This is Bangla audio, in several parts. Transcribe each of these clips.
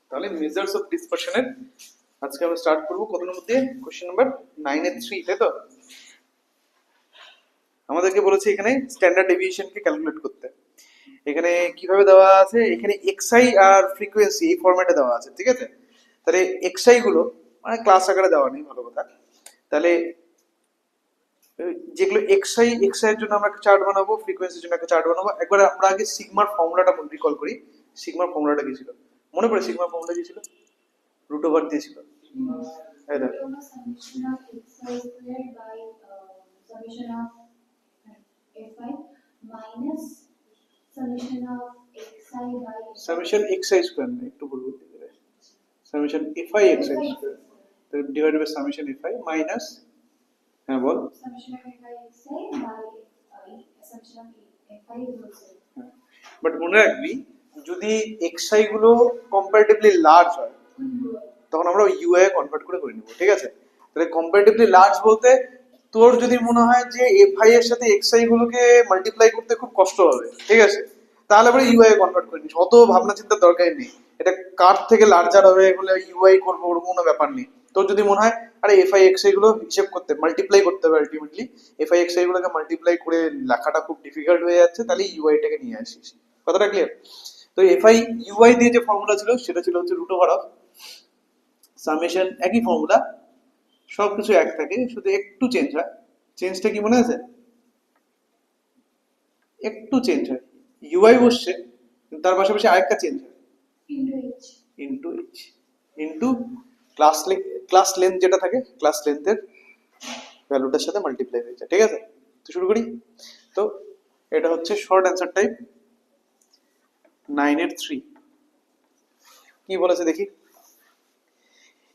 তাহলে মেজার্স অফ ডিসপারশনের আজকে আমরা স্টার্ট করব কত নম্বর দিয়ে? কোশ্চেন নাম্বার 9 এর 3, তাই তো? আমাদেরকে বলেছে এখানে স্ট্যান্ডার্ড ডেভিয়েশনকে ক্যালকুলেট করতে। এখানে কিভাবে দেওয়া আছে, এখানে এক্সআই আর ফ্রিকোয়েন্সি এই ফরম্যাটে দেওয়া আছে, ঠিক আছে? তাহলে এক্সআই গুলো মানে ক্লাস আকারে দেওয়া নেই, ভালো কথা। তাহলে যেগুলো এক্সআই এর জন্য আমরা একটা চার্ট বানাবো, ফ্রিকোয়েন্সির জন্য একটা চার্ট বানাবো। একবার আমরা আগে সিগমার ফর্মুলাটা রিকল করি। সিগমার ফর্মুলাটা কি ছিল মনে পড়ে? সিগমার ফর্মুলা কি ছিল? রুট ওভার দিয়েছিল। এই দেখো, সামেশন xi স্কয়ার না, একটু ভুল বলতে গেলে সামেশন fi xi স্কয়ার, তো divide by summation fi minus, হ্যাঁ বল। বাট মনে রাখবি, যদি xi গুলো কম্পারেটিভলি লার্জ হয় তখন আমরা ইউআই এ কনভার্ট করে করে নিব, ঠিক আছে? তাহলে কম্পারেটিভলি লার্জ বলতে তোর যদি মনে হয় যে এফআই এর সাথে এক্সআই গুলোকে মাল্টিপ্লাই করতে খুব কষ্ট হবে, ঠিক আছে, তাহলে পরে ইউআই এ কনভার্ট করে নিস, অত ভাবনা চিন্তার দরকার নেই। এটা কার থেকে লার্জার হবে বলে ইউআই করবো ওরকম কোনো ব্যাপার নেই। তোর যদি মনে হয় আরে এফআই এক্সআই গুলো হিসেব করতে মাল্টিপ্লাই করতে হবে, আলটিমেটলি এফআই এক্সআই গুলোকে মাল্টিপ্লাই করে লেখাটা খুব ডিফিকাল্ট হয়ে যাচ্ছে, তাহলে ইউআইটাকে নিয়ে আসিস। কথাটা ক্লিয়ার? তো এফআই ইউআই দিয়ে যে ফর্মুলা ছিল সেটা ছিল হচ্ছে রুট ওভার অফ সামেশন, একই ফর্মুলা, সবকিছু এক থাকে, শুধু একটু চেঞ্জ হয়। চেঞ্জটা কি মনে আছে? একটু চেঞ্জ হয়, ইউআই বসছে কিন্তু তার পাশাপাশি আরেকটা চেঞ্জ হয়, into H, into class length যেটা থাকে, ক্লাস লেন্থের ভ্যালুটার সাথে মাল্টিপ্লাই হয়ে যায়, ঠিক আছে? তো শুরু করি। তো এটা হচ্ছে শর্ট অ্যান্সার টাইপ 9 এর 3। কি বলেছে দেখি,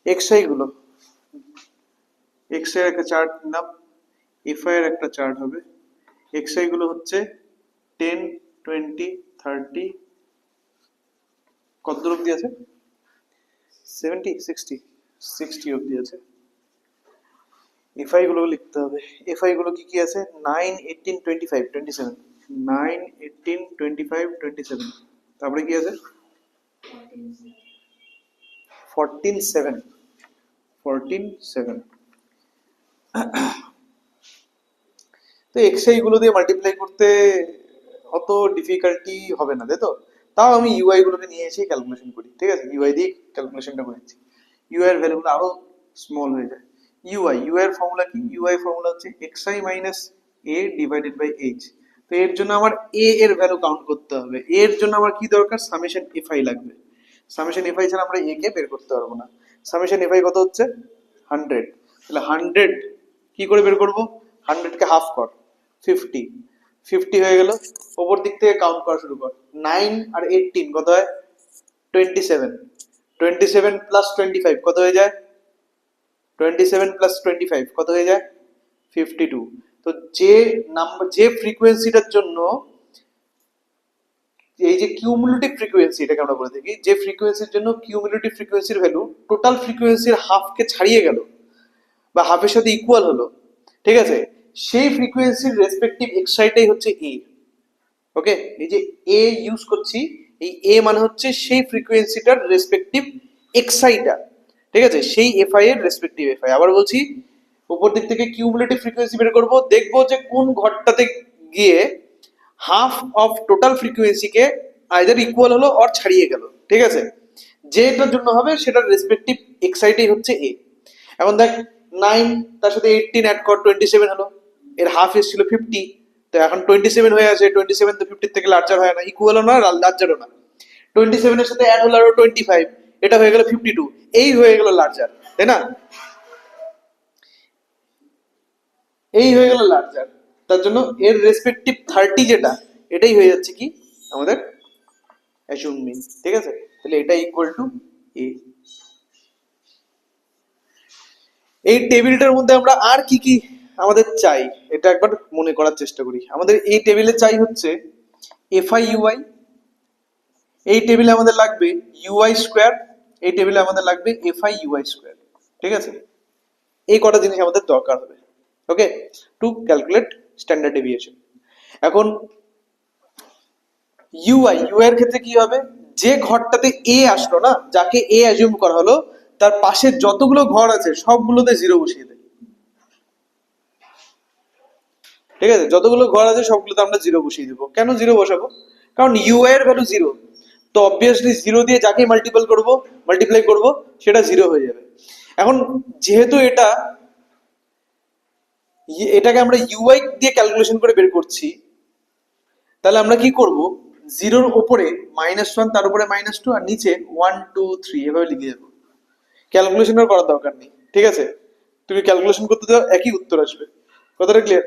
এক্সআই গুলো, এক্স এর একটা চার্ট নিলাম, এফআই এর একটা চার্ট হবে। এক্সআই গুলো হচ্ছে 10, 20, 30, কত দূর অব্দি আছে? 70, 60, 60 অব্দি আছে। এফআই গুলো লিখতে হবে। এফআই গুলো কি কি আছে? 9, 18, 25, 27, 9, 18, 25, 27, তারপরে কি আছে? 14, 7, 14, 7। তো এক্সআই গুলো দিয়ে মাল্টিপ্লাই করতে অত ডিফিকাল্টি হবে না, তাই তো? তাও আমি ইউআই গুলোকে নিয়ে এসে ক্যালকুলেশন করি, ঠিক আছে? ইউআই দিয়ে ক্যালকুলেশনটা করেছি, ইউআই এর ভ্যালুগুলো আরো স্মল হয়ে যায়। ইউআই এর ফর্মুলা কি? ইউআই ফর্মুলা হচ্ছে xi minus a divided by h। তো এর জন্য আমার a এর ভ্যালু কাউন্ট করতে হবে। এর জন্য আমার কি দরকার? সামেশন fi লাগবে। সামেশন fi ছাড়া আমরা a কে বের করতে পারবো না। সামেশন fi কত হচ্ছে? 100। তাহলে 100 কি করে বের করব? 100 কে হাফ কর, 50, 50 হয়ে গেল। ওপর দিক থেকে কাউন্ট করা শুরু কর। 9 আর 18 কত হয়? 27, 27 প্লাস 25 কত হয়ে যায়? 27 প্লাস 25 কত হয়ে যায়? 52। তো যে নাম্বার, যে ফ্রিকোয়েন্সিটার জন্য এই যে কিউমুলেটিভ ফ্রিকোয়েন্সি, এটাকে আমরা বলে থাকি, যে ফ্রিকোয়েন্সির জন্য কিউমুলেটিভ ফ্রিকোয়েন্সির ভ্যালু টোটাল ফ্রিকোয়েন্সির হাফকে ছাড়িয়ে গেল বা হাফের সাথে ইকুয়াল হলো, ঠিক আছে, সেই ফ্রিকোয়েন্সির রেসপেক্টিভ এক্সাইটাই হচ্ছে এ। ওকে, এই যে এ ইউজ করছি, এই এ মানে হচ্ছে সেই ফ্রিকোয়েন্সিটার রেসপেক্টিভ এক্সাইটা, ঠিক আছে, সেই এফআই এর রেসপেক্টিভ এফআই। আবার বলছি, উপর দিক থেকে কিউমুলেটিভ ফ্রিকোয়েন্সি বের করব, দেখবো যে কোন ঘরটাতে গিয়ে হাফ অফ টোটাল ফ্রিকোয়েন্সিকে আইদার ইকুয়াল হলো অর ছাড়িয়ে গেল, ঠিক আছে? যেটার জন্য হবে সেটার রেসপেক্টিভ এক্সাইটাই হচ্ছে এ। এখন দেখ, 9 তার সাথে 18 অ্যাড কর, 27 হলো। এর হাফ এসেছিল 50, তো এখন 27 হয়ে আছে। 27 তো 50 থেকে লার্জার হয় না, ইকুয়ালও না লার্জারও না। 27 এর সাথে অ্যাড হলো আরো 25, এটা হয়ে গেল 52, এই হয়ে গেল লার্জার, তাই না? এই হয়ে গেল লার্জার। তার জন্য এর রেসপেক্টিভ 30 যেটা, এটাই হয়ে যাচ্ছে কি আমাদের অ্যাসিউম মিন, ঠিক আছে? তাহলে এটা ইকুয়াল টু এ। এই টেবিলটার মধ্যে আমরা আর কি কি আমাদের চাই এটা একবার মনে করার চেষ্টা করি। আমাদের এই টেবিলে চাই হচ্ছে এফআই ইউআই, এই টেবিলে আমাদের লাগবে ইউআই স্কোয়ার, এই টেবিলে আমাদের লাগবে এফআই ইউআই স্কোয়ার, ঠিক আছে? এই কটা জিনিস আমাদের দরকার হবে, ওকে, টু ক্যালকুলেট স্ট্যান্ডার্ড ডেভিয়েশন। এখন ইউআই এর ক্ষেত্রে কি হবে? যে ঘরটাতে এ আসলো না, যাকে এ অ্যাজিউম করা হলো, তার পাশে যতগুলো ঘর আছে সবগুলোতে জিরো বসিয়ে দেয়। ঠিক আছে, যতগুলো ঘর আছে সবগুলোতে আমরা জিরো বসিয়ে দিব। কেন জিরো বসাবো? কারণ ইউ এর ভ্যালু জিরো, তো অবভিয়াসলি জিরো দিয়ে যাকে মাল্টিপ্লাই করব সেটা জিরো হয়ে যাবে। এখন যেহেতু এটাকে আমরা ইউআই দিয়ে ক্যালকুলেশন করে বের করছি, তাহলে আমরা কি করব, জিরোর ওপরে -1, তার উপরে -2, আর নিচে 1 2 3 এভাবে লিখে যাবো। ক্যালকুলেশন আর করার দরকার নেই। ঠিক আছে, তুমি ক্যালকুলেশন করতে দাও, একই উত্তর আসবে। কথাটা ক্লিয়ার?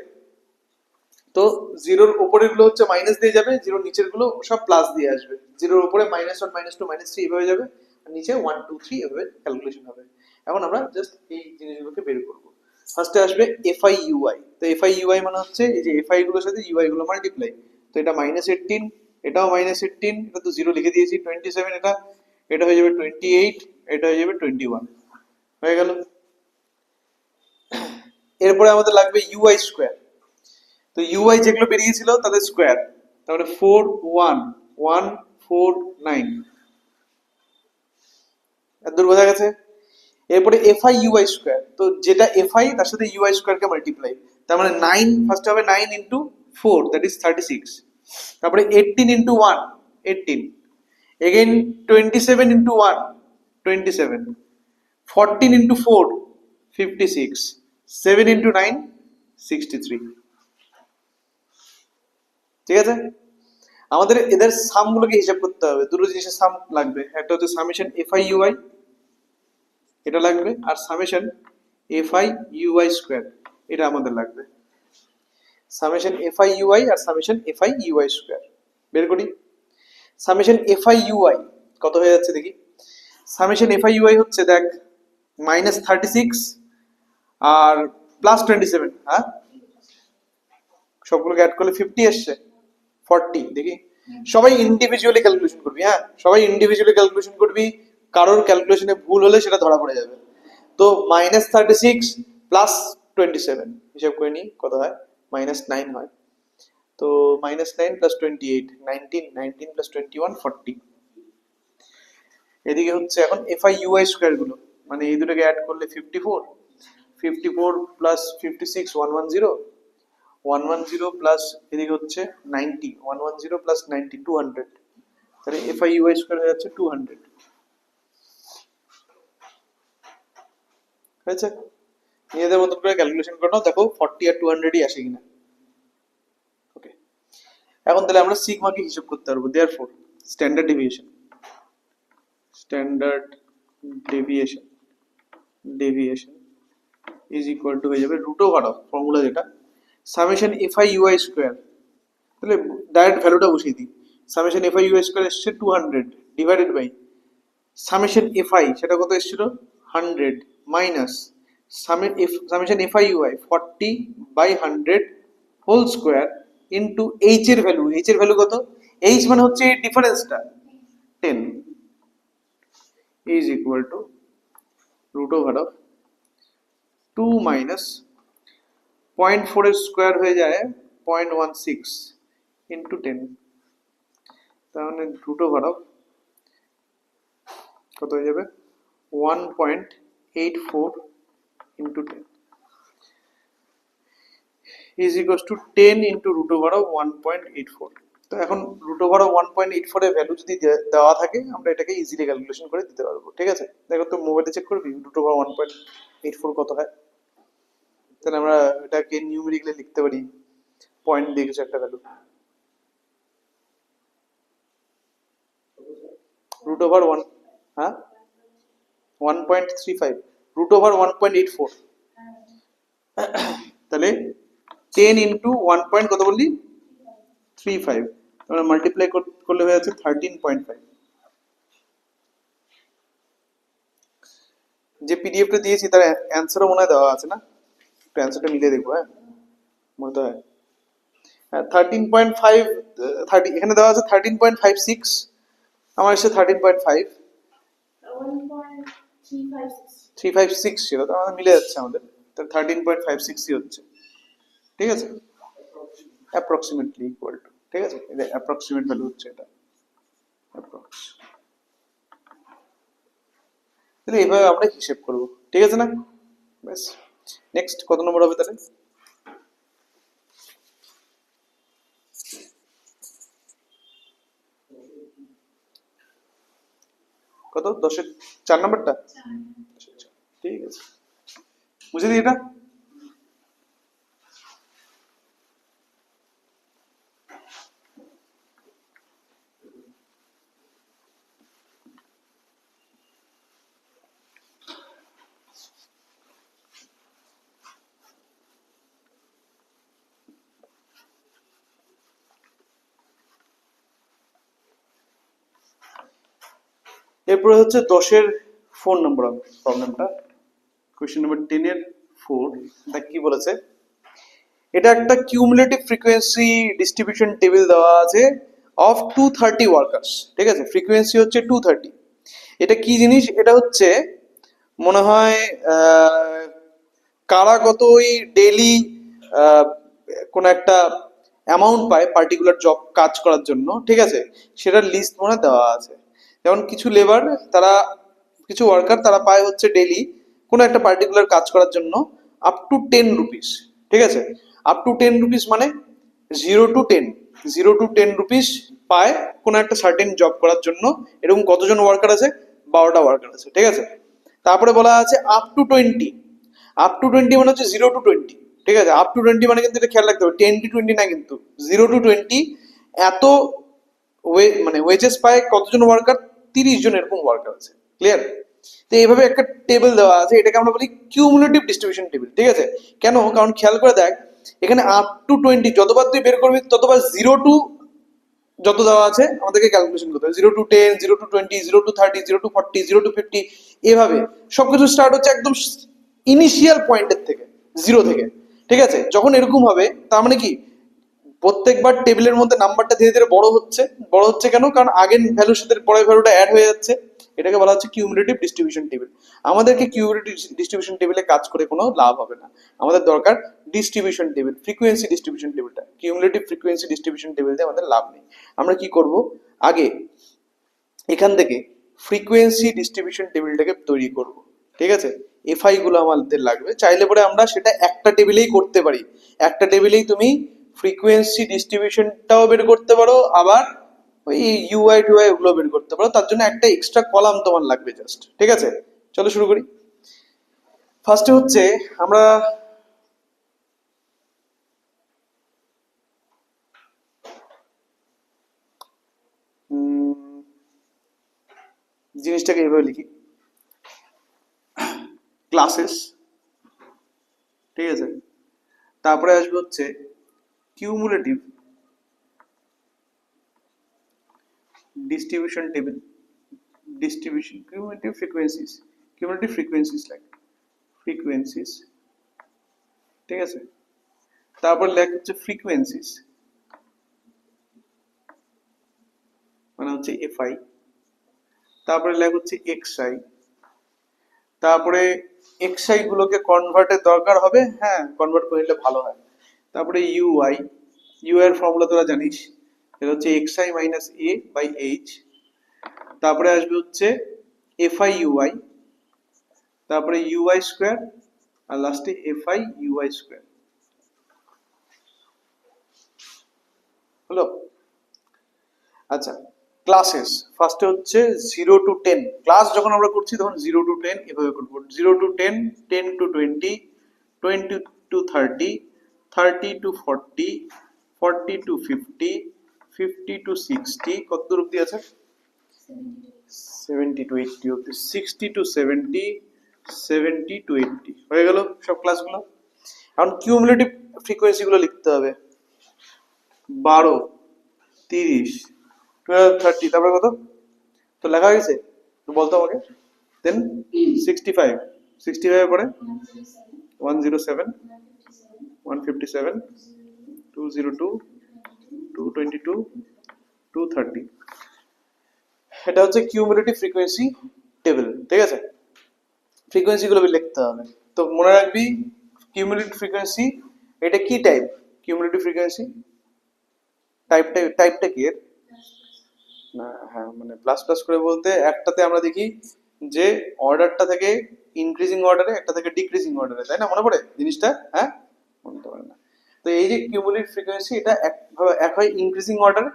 তো জিরোর উপরের গুলো হচ্ছে মাইনাস দিয়ে যাবে, জিরোর নিচের গুলো সব প্লাস দিয়ে আসবে। জিরোর উপরে -1 -2 -3 এভাবে যাবে, আর নিচে 1 2 3 এভাবে ক্যালকুলেশন হবে। এখন আমরা জাস্ট এই জিনিসগুলোকে বের করব। ফার্স্টে আসবে এফআই ইউআই। তো এফআই ইউআই মানে হচ্ছে এই যে এফআই গুলোর সাথে ইউআই গুলো মাল্টিপ্লাই। তো এটা -18, এটাও -18, এটা তো জিরো লিখে দিয়েছি, 27, এটা হয়ে যাবে 28, এটা হয়ে যাবে 21। হয়ে গেল। এরপরে আমাদের লাগবে ইউআই স্কোয়ার। তো ইউআই যেগুলো বেরিয়েছিল তাদের স্কোয়ার, তাহলে 4 1 1 4 9, এত বোঝা গেছে। এরপরে এফআই ইউআই স্কোয়ার, তো যেটা এফআই তার সাথে ইউআই স্কোয়ার কে মাল্টিপ্লাই, তার মানে 9 ফার্স্টে হবে 9 ইনটু 4, দ্যাট ইজ 36। তারপরে 18 into 1 18, again 27 into 1 27, 14 into 4 56, 7 into 9 63। ঠিক আছে, আমাদের এদের সাম গুলোকে হিসাব করতে হবে। দুটো জিনিসের সাম লাগবে, একটা হচ্ছে সামেশন এফআই ইউআই, এটা লাগবে, আর সামেশন এফআই ইউআই স্কোয়ার, এটা আমাদের লাগবে। সামেশন এফআই ইউআই আর সামেশন এফআই ইউআই স্কোয়ার বের করি। সামেশন এফআই ইউআই কত হয়ে যাচ্ছে দেখি। সামেশন এফআই ইউআই হচ্ছে, দেখ, -36 আর +27, হ্যাঁ সবগুলোকে অ্যাড করলে 50 আসছে, 40 দেখি। সবাই ইন্ডিভিজুয়ালি ক্যালকুলেশন করবি, হ্যাঁ সবাই ইন্ডিভিজুয়ালি ক্যালকুলেশন করবি, কারোর ক্যালকুলেশনে ভুল হলে সেটা ধরা পড়ে যাবে। তো -36 +27 হিসাব করে নিই কত হয়, -9 হয়। তো -9 + 28 19, 19 + 21 40। এদিকে হচ্ছে এখন এফআই ইউআই স্কোয়ার গুলো, মানে এই দুটোকে অ্যাড করলে 54, 54 + 56 110, 110 প্লাস এদিকে হচ্ছে 90, 110 প্লাস 90 200, তাহলে এফআই ইউআই স্কোয়ার হয়ে যাচ্ছে 200। হয়েছে? নিজেদের মতো করে ক্যালকুলেশন করে নাও, দেখো 40 আর 200ই আসে কিনা। ওকে, এখন তাহলে আমরা সিগমাকে হিসাব করতে পারবো। Therefore standard deviation deviation is equal to হয়ে যাবে √, ফর্মুলা যেটা, সামেশন এফআই ইউআই স্কোয়ার। তাহলে ডাইরেক্ট ভ্যালুটা বসিয়ে দিই। সামেশন এফআই ইউআই স্কোয়ার এসছে 200 ডিভাইডেড বাই সামেশন এফআই, সেটা কত এসেছিল 100, minus summation f i u i 40 by 100 whole square into h এর ভ্যালু কত, এইচ মানে হচ্ছে এই ডিফারেন্সটা 10, ইজ ইকুয়াল টু √, 2 মাইনাস 0.4 এর স্কোয়ার হয়ে যায় 0.16 ইন্টু 10, তাহলে √, কত হয়ে যাবে 1.84 into 10 is equal to 10 into √, 1.84। তো এখন √, 1.84 এর ভ্যালু যদি দেওয়া থাকে, আমরা এটাকে ইজিলি ক্যালকুলেশন করে দিতে পারবো। ঠিক আছে, দেখো তো মোবাইলে চেক করবি √, 1.84 কত হয়। তাহলে আমরা এটাকে নিউমেরিক্যালি লিখতে পারি, পয়েন্ট দিয়ে কিছু একটা ভ্যালু, √1, হ্যাঁ 1.35, √1.84, তাহলে 10 ইন্টু 1 পয়েন্ট কত বললি 35, তাহলে মাল্টিপ্লাই করলে হয়ে যাচ্ছে 13.5। যে পিডিএফটা দিয়েছি তার অ্যান্সারও মনে হয় দেওয়া আছে না, একটু অ্যান্সারটা মিলিয়ে দেখবো। হ্যাঁ মনে তো হয়, হ্যাঁ 13.5, 30 এখানে দেওয়া আছে 13.56, আমার এসে 13.5, 356 ছিল, তো আমাদের মিলে যাচ্ছে আমাদের, তাহলে 13.56ই হচ্ছে। ঠিক আছে, অ্যাপ্রক্সিমেটলি ইকুয়াল টু, ঠিক আছে, এটা অ্যাপ্রক্সিমেট ভ্যালু হচ্ছে এটা। তাহলে এইভাবে আমরা হিসেব করব, ঠিক আছে না? ব্যাস, নেক্সট কত নম্বর হবে তাহলে? কত, 10-এর 4 নম্বরটা? ঠিক আছে, বুঝে দিই এটা। এরপরে হচ্ছে 10-এর 4 নম্বর প্রবলেমটা, কোয়েশ্চেন নাম্বার 10 এর 4। এটা কি বলেছে? এটা একটা কিউমুলেটিভ ফ্রিকোয়েন্সি ডিস্ট্রিবিউশন টেবিল দেওয়া আছে অফ 230 ওয়ার্কার্স, ঠিক আছে? ফ্রিকোয়েন্সি হচ্ছে 230। এটা কি জিনিস? এটা হচ্ছে মনে হয় কারা কত ওই ডেইলি কোন একটা অ্যামাউন্ট পায় পার্টিকুলার জব কাজ করার জন্য, ঠিক আছে? সেটার লিস্ট মনে হয় দেওয়া আছে। যেমন কিছু লেবার তারা, কিছু ওয়ার্কার তারা পায় হচ্ছে ডেইলি কোনো একটা পার্টিকুলার কাজ করার জন্য আপ টু 10 রুপিস, ঠিক আছে? আপ টু 10 রুপিস মানে 0 to 10, 0 to 10 রুপিস পায় কোনো একটা সার্টেন জব করার জন্য। এরকম কতজন ওয়ার্কার আছে? 12টা ওয়ার্কার আছে, ঠিক আছে? তারপরে বলা আছে আপ টু 20, আপ টু 20 মানে হচ্ছে 0 to 20, ঠিক আছে? আপ টু 20 মানে কিন্তু এটা খেয়াল রাখতে হবে, 10 to 20 না কিন্তু, 0 to 20 এত মানে ওয়েজেস পায় কতজন ওয়ার্কার? 30 জন এরকম ওয়ার্কার আছে, ক্লিয়ার? তো এইভাবে একটা টেবিল দেওয়া আছে, এটাকে আমরা বলি কিউমুলেটিভ ডিস্ট্রিবিউশন টেবিল, ঠিক আছে? কেন? কারণ খেয়াল করে দেখ, এখানে আপ টু 20 যতবার তুই বের করবি ততবার 0 to যত দেওয়া আছে আমাদেরকে ক্যালকুলেশন করতে হবে। 0 to 10, 0 to 20, 0 to 30, 0 to 40, 0 to 50, এভাবে সবকিছু স্টার্ট হচ্ছে একদম ইনিশিয়াল পয়েন্টের থেকে, 0 থেকে, ঠিক আছে? যখন এরকম হবে তার মানে কি, প্রত্যেকবার টেবিলের মধ্যে নাম্বারটা ধীরে ধীরে বড় হচ্ছে। বড় হচ্ছে কেন? কারণ আগের ভ্যালুর সাথে পরের ভ্যালুটা অ্যাড হয়ে যাচ্ছে। এটাকে বলা হচ্ছে কিউমুলেটিভ ডিস্ট্রিবিউশন টেবিল। আমাদেরকে কিউমুলেটিভ ডিস্ট্রিবিউশন টেবিলে কাজ করে কোনো লাভ হবে না, আমাদের দরকার ডিস্ট্রিবিউশন টেবিল, ফ্রিকোয়েন্সি ডিস্ট্রিবিউশন টেবিলটা। কিউমুলেটিভ ফ্রিকোয়েন্সি ডিস্ট্রিবিউশন টেবিল দিয়ে আমাদের লাভ নেই। আমরা কি করব, আগে এখান থেকে ফ্রিকোয়েন্সি ডিস্ট্রিবিউশন টেবিলটাকে তৈরি করব, ঠিক আছে? এফআই গুলো আমাদের লাগবে, চাইলে পরে আমরা সেটা একটা টেবিলেই করতে পারি। একটা টেবিলেই তুমি ফ্রিকোয়েন্সি ডিস্ট্রিবিউশনটাও বের করতে পারো, আবার ওই ইউআই টুআই ওগুলো বের করতে পারো। তার জন্য একটা এক্সট্রা কলাম তোমার লাগবে জাস্ট, ঠিক আছে? চলো শুরু করি। ফার্স্টে হচ্ছে আমরা জিনিসটাকে এইভাবে লিখি, ক্লাসেস, ঠিক আছে? তারপরে আসবে হচ্ছে cumulative distribution table, distribution cumulative frequencies লাগে, ফ্রিকোয়েন্সিস, ঠিক আছে? তারপর লেখ হচ্ছে ফ্রিকোয়েন্সিস মানে হচ্ছে এফআই। তারপরে লেখ হচ্ছে এক্সআই। তারপরে এক্সআই গুলোকে কনভার্টের দরকার হবে, হ্যাঁ কনভার্ট করে নিলে ভালো হয়। তারপরে ইউআই, ইউ এর ফর্মুলা তোরা জানিস, এটা হচ্ছে x i minus a by h. তারপরে আসবে হচ্ছে এফআই ইউআই, তারপরে ইউআই স্কোয়ার, আর লাস্টে এফআই ইউআই স্কোয়ার। হলো? আচ্ছা, ক্লাসেস ফার্স্টে হচ্ছে 0 to 10। ক্লাস যখন আমরা করছি তখন 0 to 10 এভাবে করবো, 0 to 10, 10 to 20, 20 to 30, 30 to 40, 40 to 50, 50 to 60, কত দূর অব্দি আছে? 70 to 80 অব্দি, 60 to 70, 70 to 80 হয়ে গেল সব ক্লাসগুলো। এখন কিউমুলেটিভ ফ্রিকোয়েন্সি গুলো লিখতে হবে, 12, 30, 12, 30, তারপরে কত? তো লেখা হয়েছে, তো বলতো আমাকে। দেন 65, 65 এর পরে 107, 157, 202, 222, 230। এটা হচ্ছে কিউমুলেটিভ ফ্রিকোয়েন্সি টেবিল, ঠিক আছে? ফ্রিকোয়েন্সি গুলো লিখতে হবে। তো মনে রাখবি কিউমুলেটিভ ফ্রিকোয়েন্সি এটা কি টাইপ? কিউমুলেটিভ ফ্রিকোয়েন্সি টাইপটা কি এর? না, হ্যাঁ মানে প্লাস প্লাস করে বলতে একটাতে আমরা দেখি যে অর্ডারটা থেকে ইনক্রিজিং অর্ডারে, একটা থেকে ডিক্রিজিং অর্ডারে, তাই না? মনে পড়ে জিনিসটা? হ্যাঁ, মনে তো পড়ে না। তো এই যে কিউমুলেটিভ ফ্রিকোয়েন্সি, এটা এক হয় ইনক্রিজিং অর্ডার,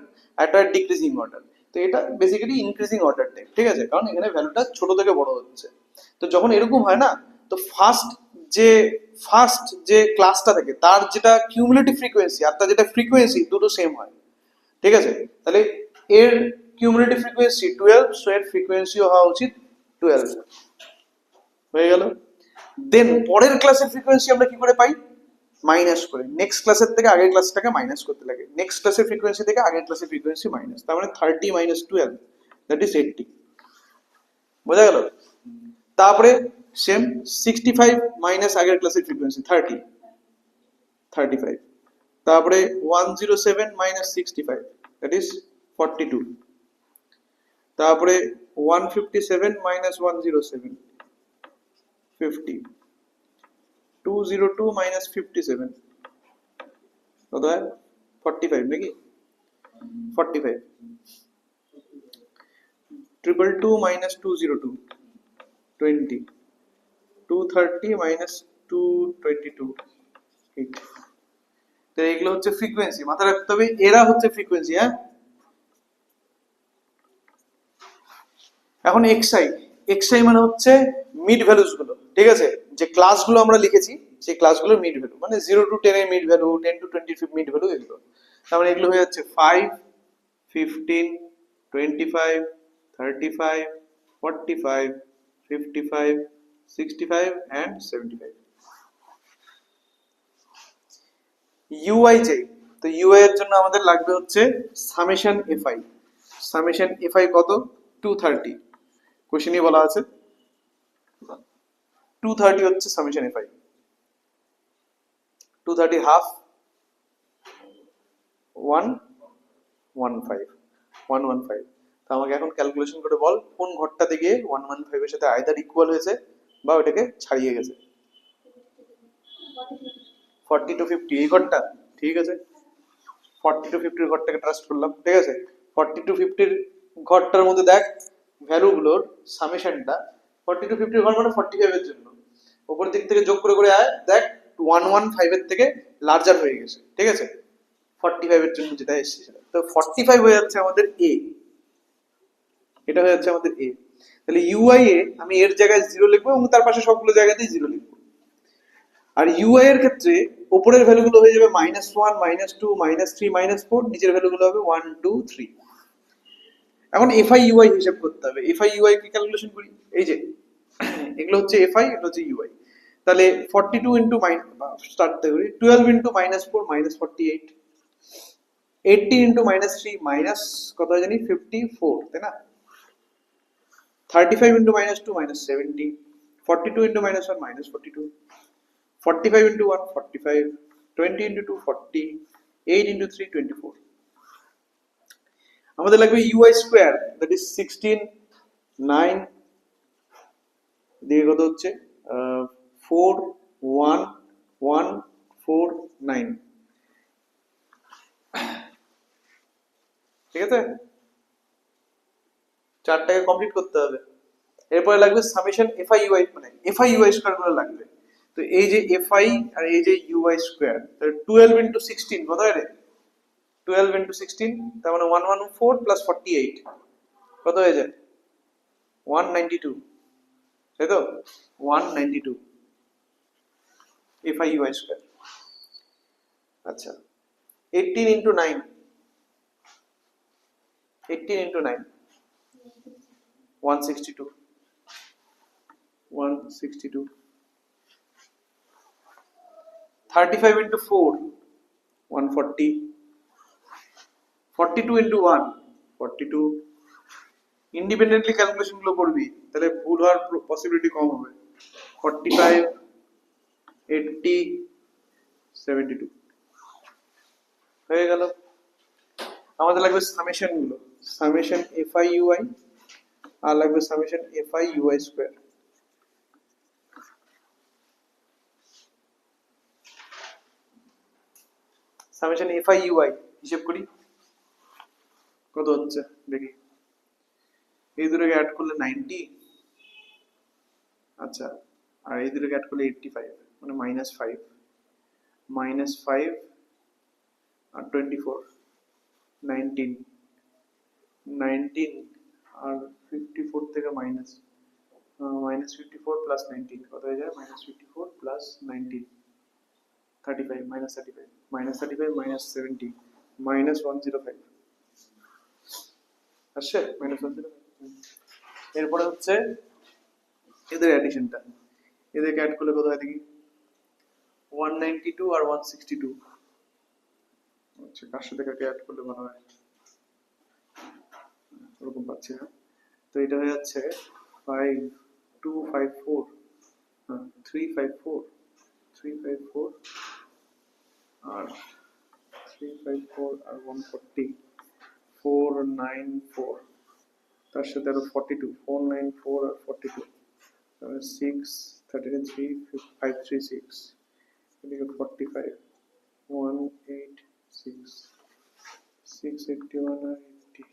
একটা হয় ডিক্রিজিং অর্ডার। তো এটা বেসিক্যালি ইনক্রিজিং অর্ডার টাইপ, ঠিক আছে? কারণ এখানে ভ্যালুটা ছোট থেকে বড় হচ্ছে। তো যখন এরকম হয় না, তো যে ফার্স্ট যে ক্লাসটা থাকে তার যেটা কিউমুলেটিভ ফ্রিকোয়েন্সি আর তার যেটা ফ্রিকোয়েন্সি দুটো সেম হয়, ঠিক আছে? তাহলে এর কিউমুলেটিভ ফ্রিকোয়েন্সি 12, সো এর ফ্রিকোয়েন্সিও হওয়া উচিত 12। হয়ে গেল। দেন পরের ক্লাসের ফ্রিকোয়েন্সি আমরা কি করে পাই? মাইনাস করে, নেক্সট ক্লাসের থেকে আগের ক্লাসটাকে মাইনাস করতে লাগে, নেক্সট ক্লাসের ফ্রিকোয়েন্সি থেকে আগের ক্লাসের ফ্রিকোয়েন্সি মাইনাস, তার মানে 30 মাইনাস 12, দ্যাট ইজ 80। বোঝা গেল? তারপরে সেম 65 মাইনাস আগের ক্লাসের ফ্রিকোয়েন্সি 30, 35। তারপরে 107 মাইনাস 65, দ্যাট ইজ 42। তারপরে 157 মাইনাস 107, 50। 202 মাইনাস 57 কত হয়? 45 নাকি? 45। 222 মাইনাস 202, 20। 230 মাইনাস 222, 8। তো এগুলো হচ্ছে ফ্রিকোয়েন্সি, মাথায় রাখতে হবে এরা হচ্ছে ফ্রিকোয়েন্সি। হ্যাঁ, এখন এক্সআই, এক্সআই মানে হচ্ছে মিড ভ্যালুস গুলো, ঠিক আছে? যে ক্লাসগুলো আমরা লিখেছি সেই ক্লাসগুলোর মিড ভ্যালু, মানে 0 টু 10 এর mid value, 10 to 20 mid value, এগুলো। তার মানে এগুলো হয়ে যাচ্ছে 5, 15, 25, 35, 45, 55, 65 and 75। ইউআই চাই, তো ইউআই এর জন্য আমাদের লাগবে হচ্ছে সামেশন এফআই। সামেশন এফআই কত? 230। কোশ্চেনই বলা আছে 230 হচ্ছে সামেশন এফআই। 230 হাফ 115, 115। তো আমাকে এখন ক্যালকুলেশন করে বল কোন ঘরটাতে গিয়ে 115 এর সাথে আইদার ইকুয়াল হয়েছে বা ওটাকে ছাড়িয়ে গেছে। 40 টু 50 এই ঘরটা, ঠিক আছে? 40 টু 50 এর ঘরটাকে ট্রাস্ট করলাম, ঠিক আছে? 40 টু 50 এর ঘরটার মধ্যে দেখ ভ্যালুগুলোর সামেশনটা, 40 টু 50 এর ঘর মানে 45 এর জন্য উপর দিক থেকে যোগ করে করে আয়, দেখ 115 এর থেকে লার্জার হয়ে গেছে, ঠিক আছে? 45 এর জন্য যেটা এসেছে সেটা, তো 45 হয়ে যাচ্ছে আমাদের এ, এটা হয়ে যাচ্ছে আমাদের এ। তাহলে ইউআই এ আমি এর জায়গায় 0 লিখবো এবং তার পাশে সবগুলো জায়গাতেই 0 লিখবো। আর ইউআই এর ক্ষেত্রে উপরের ভ্যালুগুলো হয়ে যাবে -1, -2, -3, -4, নিচের ভ্যালুগুলো হবে 1, 2, 3। এখন এফআই ইউআই হিসাব করতে হবে। এফআই ইউআই কে ক্যালকুলেশন করি, এই যে এগুলো হচ্ছে এফআই, এটা হচ্ছে ইউআই। তাহলে 42 ইনটু স্টার্ট করি, 12 ইনটু -4 -48, 18 ইনটু -3 মাইনাস কত হয় জানি 54, তাই না? 35 into -2 -70, 42 into -1 -42, 45 into 1 45, 20 into 2 40, 8 into 3 24। আমাদের লাগবে ইউআই স্কোয়ার, দ্যাট ইজ 16, 9 দিয়ে কত হচ্ছে 4, 1, 1, 4, 9, ঠিক আছে? চারটাকে কমপ্লিট করতে হবে। এরপরে লাগবে সামেশন এফআই ইউআই, মানে এফআই ইউআই স্কোয়ার গুলো লাগবে। তো এই যে এফআই আর এই যে ইউআই স্কোয়ার, তাহলে 12 ইনটু 16 কত হয় রে? 12 ইনটু 16, তার মানে 114 প্লাস 48 কত হয়ে যায়? 192, তাই তো? 192 এফআই ইউআই স্কোয়ার। আচ্ছা, 18 into 9, 18 into 9 162, 162, 35 into 4 140, 42 into 1 42। Independently calculation গুলো করবি তাহলে ভুল হওয়ার পসিবিলিটি কম হবে। 45, 80, 72 হয়ে গেল। আমাদের লাগবে সামেশন গুলো, সামেশন এফআই ইউআই আর লাগবে summation f i u i square. Summation f i u i হিসেব করি কত হচ্ছে দেখি। এই দুটোকে অ্যাড করলে 90, আচ্ছা, আর এই দুটোকে অ্যাড করলে 85, মানে -5, -5 আর 24, 19, 19 আর 54 থেকে -54 প্লাস 19 কত হয়ে যায়? -54 প্লাস 19, 35, -35, -35, -70, -105 আসছে, -105। এরপরে হচ্ছে এদের অ্যাডিশনটা, এদেরকে অ্যাড করলে কত হয় দেখি? 192 আর 162, আচ্ছা কার সাথে কাকে অ্যাড করলে ভালো হয় ওরকম পাচ্ছি না। তো এটা হয়ে যাচ্ছে 5254, 354, 354 আর 354 আর 140, 494, তার সাথে আরো 42, 494 আর 42, তাহলে 633, 536, এদিকে 45, 186, 681 আর 80,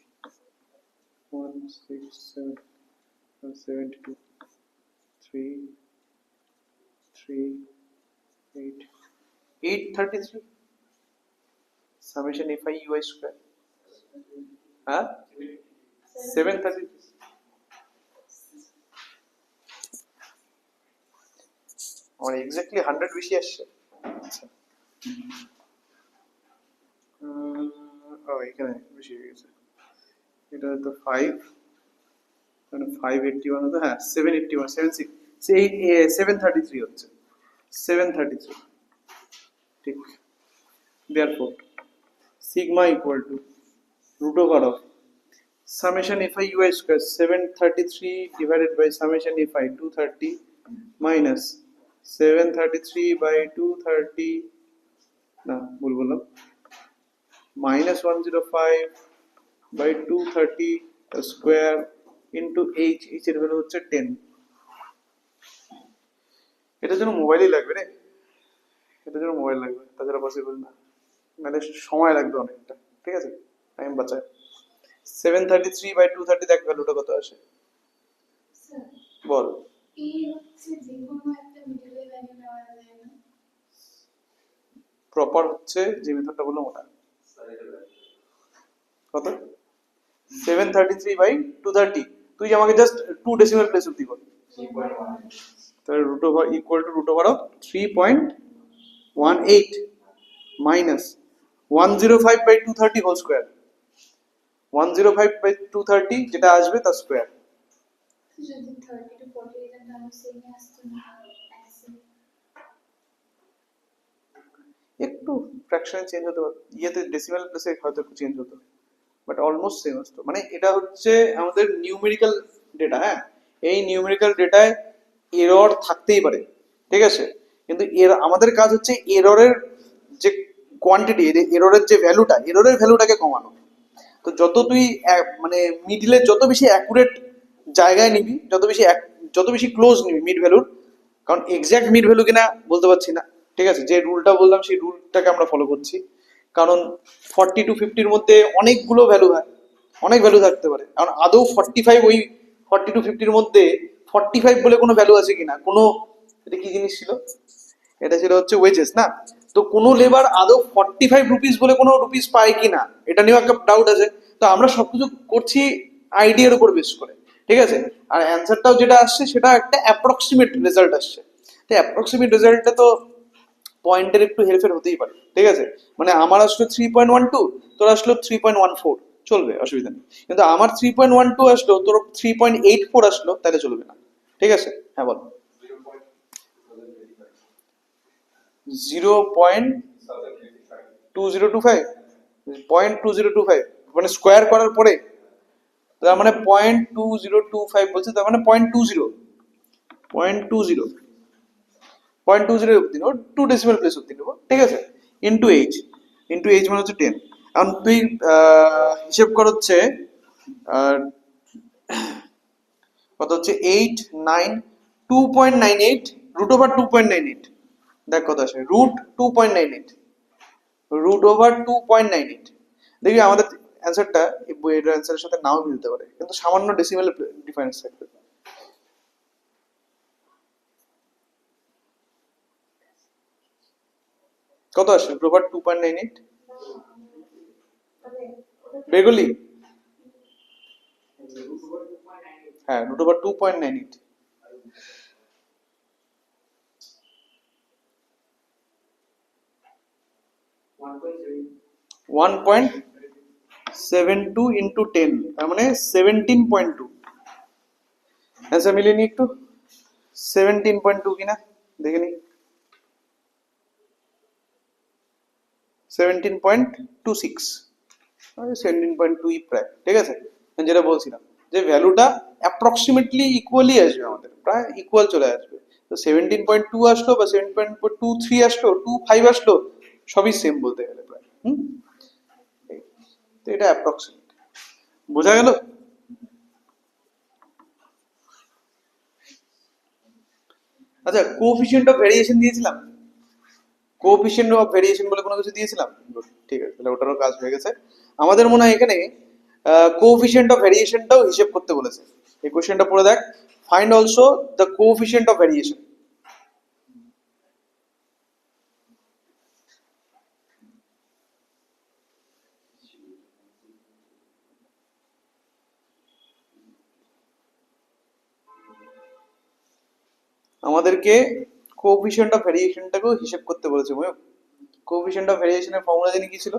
167 আর 72, 3, 3, 8, 833 summation fi ui square, হ্যাঁ 730, আমার এক্স্যাক্টলি 100 বেশি আসছে। আচ্ছা ও এখানে বেশি হয়ে গেছে, এটা হয়তো 5, মানে 581 হতো, হ্যাঁ 781, 76, 733 হচ্ছে, 733 ঠিক। therefore sigma equal to root over of summation fi ui square 733 divided by summation fi 230 minus 733 by 230, না ভুল বললাম, minus 105 by 230 square into h, h এর ভ্যালু হচ্ছে 10। এটার জন্য মোবাইলই লাগবে রে, এটার জন্য মোবাইল লাগবে, তাছাড়া পসিবল না, মানে সময় লাগবে অনেকটা, ঠিক আছে, টাইম বাঁচায়। 733 by 230 দেখ ভ্যালুটা কত আসে বল। প্রপার হচ্ছে যে মেথডটা বললাম ওটা কত, 733 by 230, তুই আমাকে জাস্ট 2 ডেসিমাল প্লেস অবধি বল, তাহলে root over equal to root over of 3.18 minus 105 by 230 whole square, 105 by 230 যেটা আসবে তার স্কয়ার। যদি 30 to 40 এর দাম সেম আসতো না, একটু ফ্র্যাকশন চেঞ্জ হতে পারে, ইয়েতে ডেসিমাল প্লেসে হয়তো একটু চেঞ্জ হতো, বাট অলমোস্ট সেম আসতো। মানে এটা হচ্ছে আমাদের নিউমেরিক্যাল ডেটা, হ্যাঁ এই নিউমেরিক্যাল ডেটায় এরর থাকতেই পারে, ঠিক আছে, কিন্তু এর আমাদের কাজ হচ্ছে এররের যে কোয়ান্টিটি, এররের যে ভ্যালুটা, এররের ভ্যালুটাকে কমানো। তো যত তুই মানে মিডলে যত বেশি অ্যাকুরেট জায়গায় নিবি, যত বেশি ক্লোজ নিবি মিড ভ্যালুর, কারণ এক্স্যাক্ট মিড ভ্যালু কিনা বলতে পারছি না, ঠিক আছে, যে রুলটা বললাম সেই রুলটাকে আমরা ফলো করছি, কারণ 40 to 50-র মধ্যে অনেকগুলো ভ্যালু হয়, অনেক ভ্যালু থাকতে পারে, কারণ আদৌ 45 ওই 40 to 50-র মধ্যে 45 বলে কোনো ভ্যালু আছে কিনা, কোনো, এটা কি জিনিস ছিল, এটা ছিল হচ্ছে ওয়েজেস না, তো কোনো লেবার আদৌ 45 রুপিস বলে কোনো রুপিস পায় কিনা এটা নিয়েও একটা ডাউট আছে। তো আমরা সবকিছু করছি আইডিয়ার উপর বেস করে, ঠিক আছে, আর অ্যান্সারটাও যেটা আসছে সেটা একটা অ্যাপ্রক্সিমেট রেজাল্ট আসছে, তো অ্যাপ্রক্সিমেট রেজাল্টে তো পয়েন্টের একটু হেরফের হতেই পারে, ঠিক আছে, মানে আমার আসলো 3.12, তোর আসলো 3.14, চলবে, অসুবিধা নেই, কিন্তু আমার 3.12 আসলো, তোর 3.84 আসলো, তাহলে চলবে না, ঠিক আছে, হ্যাঁ বল। 0.2025, 0.2025 মানে স্কোয়ার করার পরে, তার মানে 0.2025 বলছে, তার মানে 0.20, 0.20, 0.20 অব্দি নেবো, 2 ডেসিমাল প্লেস অব্দি নেবো, ঠিক আছে, ইন্টু এইচ, ইন্টু এইচ মানে হচ্ছে 10। এখন তুই হিসেব কর হচ্ছে কত হচ্ছে 2.98 রুট ওভার 2.98, দেখ কত আসে, রুট 2.98, রুট ওভার 2.98, দেখবি আমাদের অ্যান্সারটা এই বইয়ের অ্যান্সারের সাথে নাও মিলতে পারে, কিন্তু সামান্য ডেসিমেল ডিফারেন্স থাকবে। কত আসে রুট ওভার 2.98? বেগুলি, হ্যাঁ রুট ওভার 2.98। 1.72 ইন্টু 10, তার মানে 17.2। অ্যান্সার মিলিয়ে নি একটু, 17.2 কিনা দেখে নি, 17.26, 17.2 প্রায়, ঠিক আছে। আমি যেটা বলছিলাম যে ভ্যালুটা অ্যাপ্রক্সিমেটলি ইকুয়ালি আসবে, আমাদের প্রায় ইকুয়াল চলে আসবে। তো 17.2 আসলো বা 17.23 আসলো, 25 আসলো, সবই সেম বলতে গেলে প্রায়। তো এটা অ্যাপ্রক্সিমেট, বোঝা গেল? আচ্ছা, কোএফিসিয়েন্ট অফ ভেরিয়েশন দিয়েছিলাম, কোএফিসিয়েন্ট অফ ভেরিয়েশন বলে কোনো কিছু দিয়েছিলাম? Good, ঠিক আছে, তাহলে ওটারও কাজ হয়ে গেছে। আমাদের মনে হয় এখানে কোএফিসিয়েন্ট অফ ভেরিয়েশনটাও হিসেব করতে বলেছে। এই কোশ্চেনটা পড়ে দেখ, find also the coefficient of variation. আমাদেরকে কোএফিসিয়েন্ট অফ ভেরিয়েশনটাকেও হিসেব করতে বলেছে। কোএফিসিয়েন্ট অফ ভেরিয়েশনের ফর্মুলা জানি কি ছিল?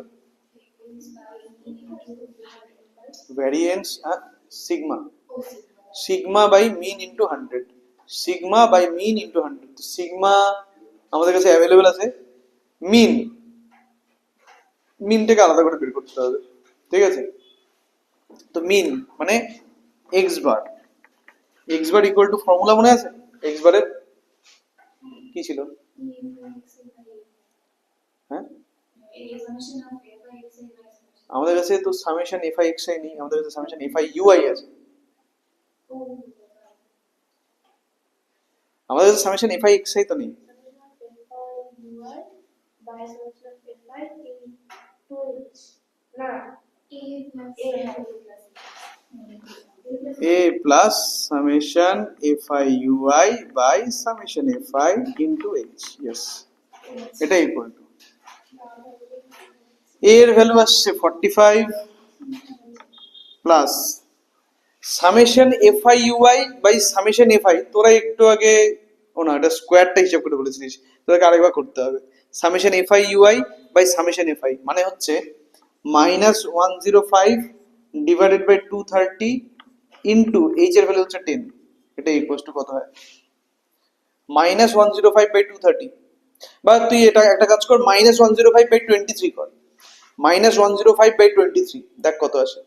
Variance sigma, sigma by mean into 100, sigma by mean into 100। Sigma আমাদের কাছে অ্যাভেলেবেল আছে, মিন, মিনটাকে আলাদা করে বের করতে হবে, ঠিক আছে। তো মিন মানে x bar, x bar equal two formula মনে আছে? এক্স বারের কি ছিল? হ্যাঁ, আমাদের কাছে তো summation F I x I নেই, আমাদের কাছে summation F I U I আছে। আমাদের কাছে summation F I x I তো নেই। a plus summation fi ui by summation fi into h, yes, এটা ইকুয়াল টু a এর ভ্যালু আসছে 45 plus summation fi ui by summation fi। তোরা একটু আগে, ও না, এটা স্কোয়ারটা হিসাব করে বলেছিলিস, তোদেরকে আরেকবার করতে হবে। Summation fi ui by summation fi মানে হচ্ছে -105 ডিভাইডেড বাই 230 ইন্টু এইচ এর ভ্যালু হচ্ছে 10, এটা ইকুয়াল টু কত হয়? -105/230, বা তুই এটা একটা কাজ কর, -105/23 কর, -105/23 দেখ কত আসে।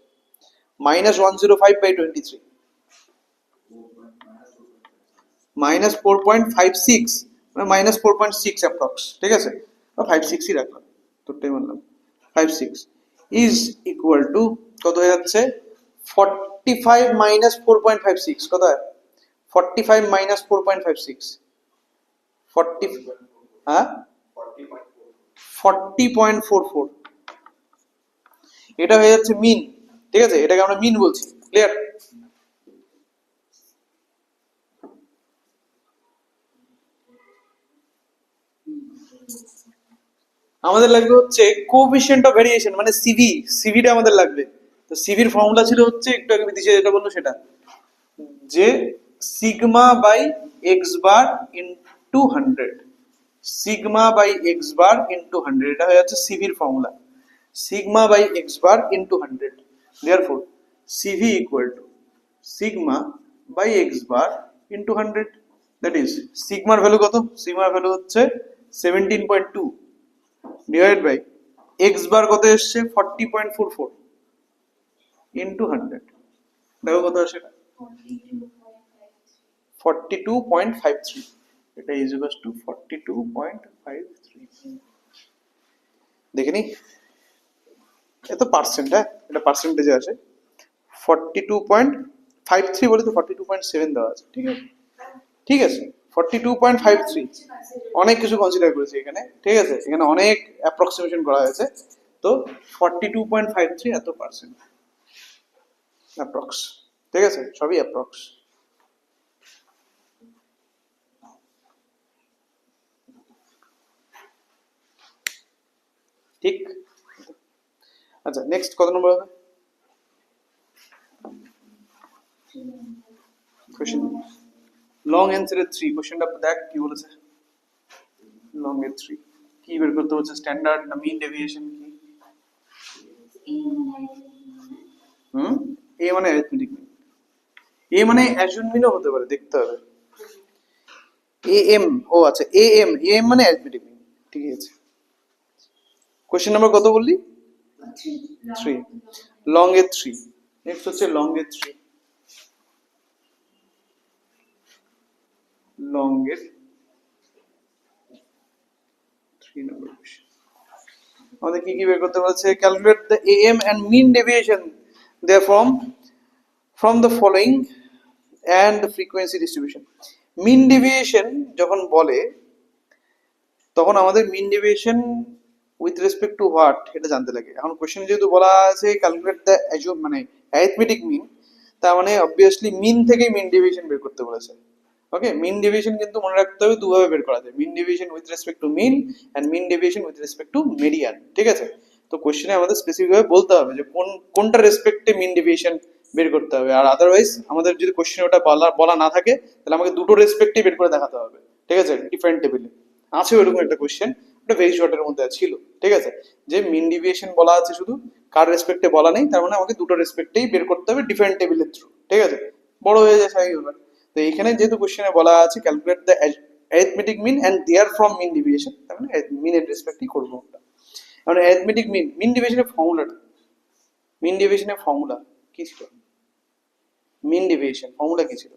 -105/23 -4.56, মানে -4.6 অ্যাপ্রক্স, ঠিক আছে, বা 56ই রাখলাম, তোরটাই বললাম 56 ইজ ইকুয়াল টু কত হয়ে যাচ্ছে? 45 -4.56 কত হয়? 45 -4.56 40, হ্যাঁ 40.44, এটা হয়ে যাচ্ছে মিন, ঠিক আছে, এটাকে আমরা মিন বলছি। ক্লিয়ার? আমাদের লাগবে হচ্ছে কোএফিসিয়েন্ট অফ ভেরিয়েশন, মানে সিভি, সিভিটা আমাদের লাগবে। তো সিভির ফর্মুলা ছিল হচ্ছে, একটু আগে বিদিশা যেটা বললো সেটা, যে sigma by X bar into 100, sigma by X bar into 100, এটা হয়ে যাচ্ছে সিভির formula, sigma by X bar into 100। Therefore CV equal to sigma by X bar into 100, that is সিগমার ভ্যালু কত? সিগমার ভ্যালু হচ্ছে 17.2 ডিভাইড বাই এক্স বার কত এসছে? 40.44 ইনটু 100, দেখো কত আসে? 42.53, এটা ইজ ইকুয়াল টু 42.53। দেখে নি, এত পার্সেন্ট, হ্যাঁ এটা পার্সেন্টেজে আসে। 42.53 বলে তো 42.7 দেওয়া আছে, ঠিক আছে, ঠিক আছে 42.53, অনেক কিছু কনসিডার করেছি এখানে, ঠিক আছে, এখানে অনেক অ্যাপ্রক্সিমেশন করা হয়েছে, তো 42.53 এত পার্সেন্ট অ্যাপ্রক্স। ঠিক আছে, সবই অ্যাপ্রক্স। ঠিক। আচ্ছা, নেক্সট কত নম্বর হবে কোশ্চেন? লং অ্যান্সারের 3 কোশ্চেনটা দেখ কি বলেছে। লং এর 3 কি বের করতে হচ্ছে? স্ট্যান্ডার্ড না মিন ডেভিয়েশন কি? এ মানে অ্যারিথমেটিক মিন। এ মানে অ্যাসিউমিনও হতে পারে, দেখতে হবে। এ এম, ও আচ্ছা, এ এম মানে অ্যারিথমেটিক মিন। ঠিক আছে। কোশ্চেন নাম্বার কত বললি? 3। লং এর 3। নেক্সট হচ্ছে লং এর 3। লং এর 3 নম্বর কোশ্চেন আমাদের কি কি বের করতে বলছে? Calculate the AM and mean deviation there from the following and the frequency distribution. Mean deviation যখন বলে তখন আমাদের mean deviation with respect to what এটা জানতে লাগে। এখন কোশ্চেন যেহেতু বলা আছে ক্যালকুলেট দ্য মানে অ্যারিথমেটিক মিন, তার মানে অবভিয়াসলি মিন থেকেই মিন ডেভিয়েশন বের করতে বলেছে। ওকে, মিন ডেভিয়েশন কিন্তু মনে রাখতে হবে দুভাবে বের করা যায়, mean deviation with respect to mean and mean deviation with respect to median. ঠিক আছে, তো কোশ্চেনে আমাদের স্পেসিফিক ভাবে বলতে হবে যে কোনটা রেসপেক্টে মিন ডেভিয়েশন বের করতে হবে। আর আদারওয়াইজ আমাদের যদি কোশ্চেনে ওটা বলা না থাকে তাহলে আমাকে দুটো রেসপেক্টে বের করে দেখাতে হবে। ঠিক আছে, ডিফারেন্ট টেবিলে আছে ওইরকম একটা কোশ্চেন, ওটা ভেরি শর্টের মধ্যে ছিল। ঠিক আছে, যে মিন ডেভিয়েশন বলা আছে শুধু, কার রেসপেক্টে বলা নেই, তার মানে আমাকে দুটো রেসপেক্টেই বের করতে হবে ডিফারেন্ট টেবিলের থ্রু। ঠিক আছে, বড় হয়ে যায় স্বাভাবিক ব্যাপার। তো এইখানে যেহেতু কোশ্চেনে বলা আছে calculate the arithmetic mean and their from mean deviation, তার মানে মিনের রেসপেক্টই করবো আমরা। এখন অ্যারিথমেটিক মিন ডেভিয়েশনের ফর্মুলাটা, মিন ডেভিয়েশনের ফর্মুলা কি ছিল? মিন ডেভিয়েশন ফর্মুলা কি ছিল?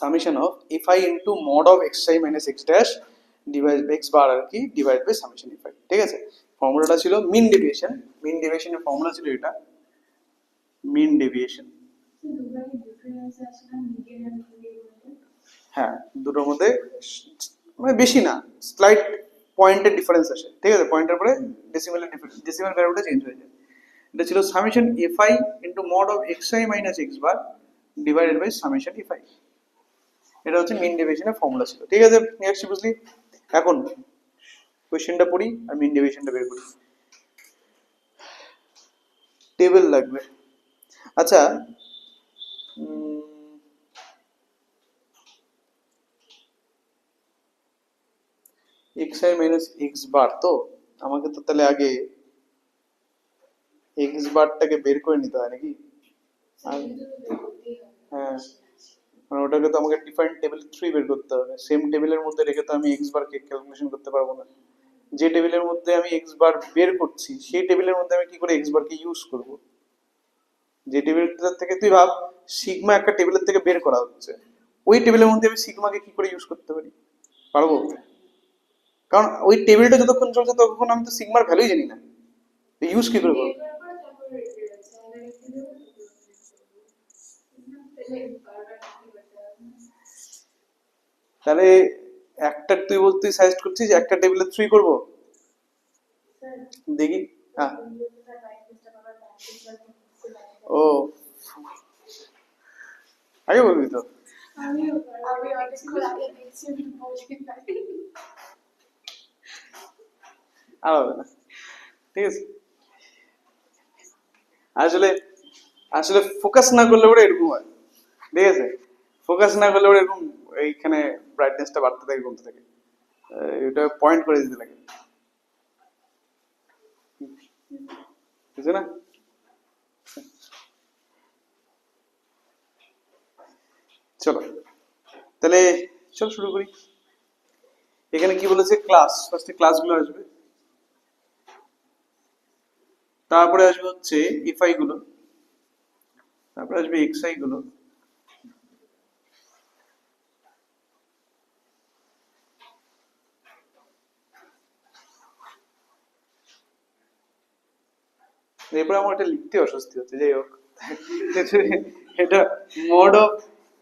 Summation of F I into mod of x I minus X dash divide by X bar আর কি divide by summation F I. ঠিক আছে, ফর্মুলাটা ছিল মিন ডেভিয়েশন। মিন ডেভিয়েশনের ফর্মুলা ছিল এটা, মিন ডেভিয়েশন। হ্যাঁ, দুটোর মধ্যে মানে বেশি না, স্লাইট পয়েন্টের ডিফারেন্স আসে। ঠিক আছে, পয়েন্টের পরে ডেসিমেলের ডিফারেন্স, ডেসিমেল ভ্যালুটা চেঞ্জ হয়ে যায়। এটা ছিল summation F I into mod of x I minus x bar divided by summation F i. এটা হচ্ছে মিন ডেভিয়েশনের ফর্মুলা ছিল। ঠিক আছে, নেক্সট বুঝলি? এখন কোশ্চেনটা পড়ি আর মিন ডেভিয়েশনটা বের করি। টেবিল লাগবে। আচ্ছা, x I minus x bar, তো আমাকে তো তাহলে আগে এক্স বারটাকে বের করে নিতে হয় নাকি? হ্যাঁ, মানে ওটাকে তো আমাকে ডিফারেন্ট টেবিল থ্রি বের করতে হবে। সেম টেবিলের মধ্যে রেখে তো আমি এক্স বার কে ক্যালকুলেশন করতে পারবো না। যে টেবিলের মধ্যে আমি এক্স বার বের করছি সেই টেবিলের মধ্যে আমি কি করে এক্স বার কে ইউজ করব? যে টেবিলটার থেকে তুই ভাব সিগমা একটা টেবিলের থেকে বের করা হচ্ছে, ওই টেবিলের মধ্যে আমি সিগমাকে কি করে ইউজ করতে পারি? পারবো? কারণ ওই টেবিলটা যতক্ষণ চলছে ততক্ষণ আমি তো সিগমার ভ্যালুই জানি না, ইউজ কি করে করবো? তাহলে একটা তুই বলতে সাজেস্ট করছিস একটা টেবিলে থ্রি করবো? দেখি। হ্যাঁ, ও আগে বলবি তো। আর হবে না, ঠিক আছে। আসলে আসলে ফোকাস না করলে ওরা এরকম হয়। ঠিক আছে, ফোকাস না করলে ওরা এরকম এইখানে ব্রাইটনেসটা বাড়তে থাকে কমতে থাকে, এটা পয়েন্ট করে দিতে লাগে, বুঝছো না? চলো তাহলে, চল শুরু করি। এখানে কি বলেছে? ক্লাস, ফার্স্টে ক্লাসগুলো আসবে, তারপরে আসবে হচ্ছে এফআই গুলো, তারপরে আসবে এক্সআই গুলো, এরপরে আমার এটা লিখতে অস্বস্তি হচ্ছে, যাই হোক। এটা mod of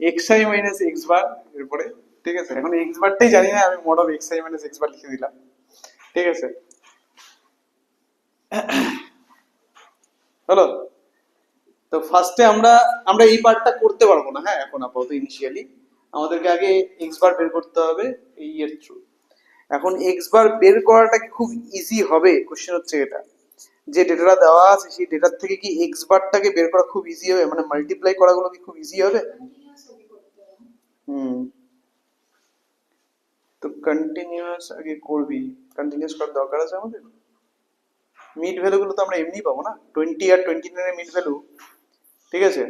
x I minus x bar, এরপরে ঠিক আছে, এখন এক্স বারটাই জানি না, আমি mod of x I minus x bar লিখে দিলাম। ঠিক আছে, হলো। তো ফার্স্টে আমরা আমরা এই পার্টটা করতে পারবো না, হ্যাঁ এখন আপাতত ইনিশিয়ালি আমাদেরকে আগে এক্স বার বের করতে হবে এই এর থ্রু। এখন এক্স বার বের করাটা কি খুব ইজি হবে, কোশ্চেন হচ্ছে এটা, যে ডেটাটা দেওয়া আছে সেই ডেটার থেকে কি এক্স বারটাকে বের করা খুব ইজি হবে, মানে মাল্টিপ্লাই করাগুলো কি খুব ইজি হবে? হুম, তো কন্টিনিউয়াস আগে করবি, কন্টিনিউয়াস করার দরকার আছে আমাদের। মিড ভ্যালু গুলো তো আমরা এমনি পাবো না, 20 আর 29 এর মিড ভ্যালু, ঠিক আছে।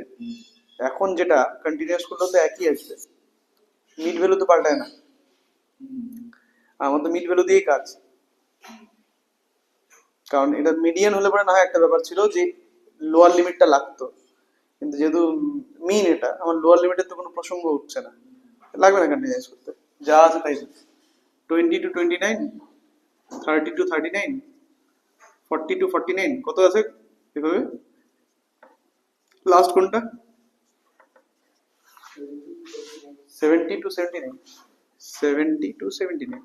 এখন যেটা কন্টিনিউয়াস করলে তো একই আসবে, মিড ভ্যালু তো পাল্টায় না, আমার তো মিড ভ্যালু দিয়েই কাজ। কারণ এটা মিডিয়ান হলে পরে না হয় একটা ব্যাপার ছিল যে লোয়ার লিমিটটা লাগতো, কিন্তু যেহেতু মিন এটা, আমার লোয়ার লিমিটের তো কোনো প্রসঙ্গ উঠছে না, লাগবে না কন্টিনিউয়াস করতে, যা আছে তাই। 20 to 29, 30 to 39, 40 to 49, কত আছে এভাবে? লাস্ট কোনটা? 70 to 79, 70 to 79।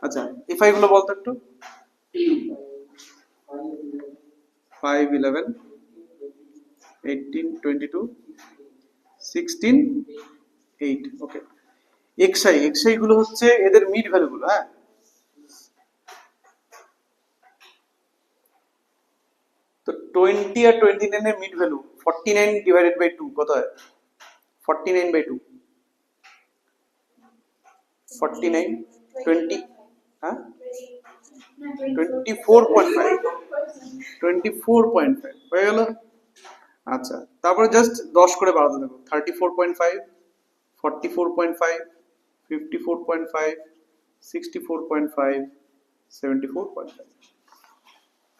আচ্ছা, এফআই গুলো বলতো একটু। 5, 11, 18, 22, 16, 8। ওকে, এক্সআই এক্সআই গুলো হচ্ছে এদের মিড ভ্যালু গুলো, হ্যাঁ। তো 20 আর 29 এর মিড ভ্যালু 49 ডিভাইডেড বাই 2 কত হয়? 49/2, 49, 20, হ্যাঁ 24.5, 24.5 হয়ে গেল। আচ্ছা, তারপরে জাস্ট 10 করে বাড়াতে থাকো, 34.5, 44.5, 54.5, 64.5, 74.5।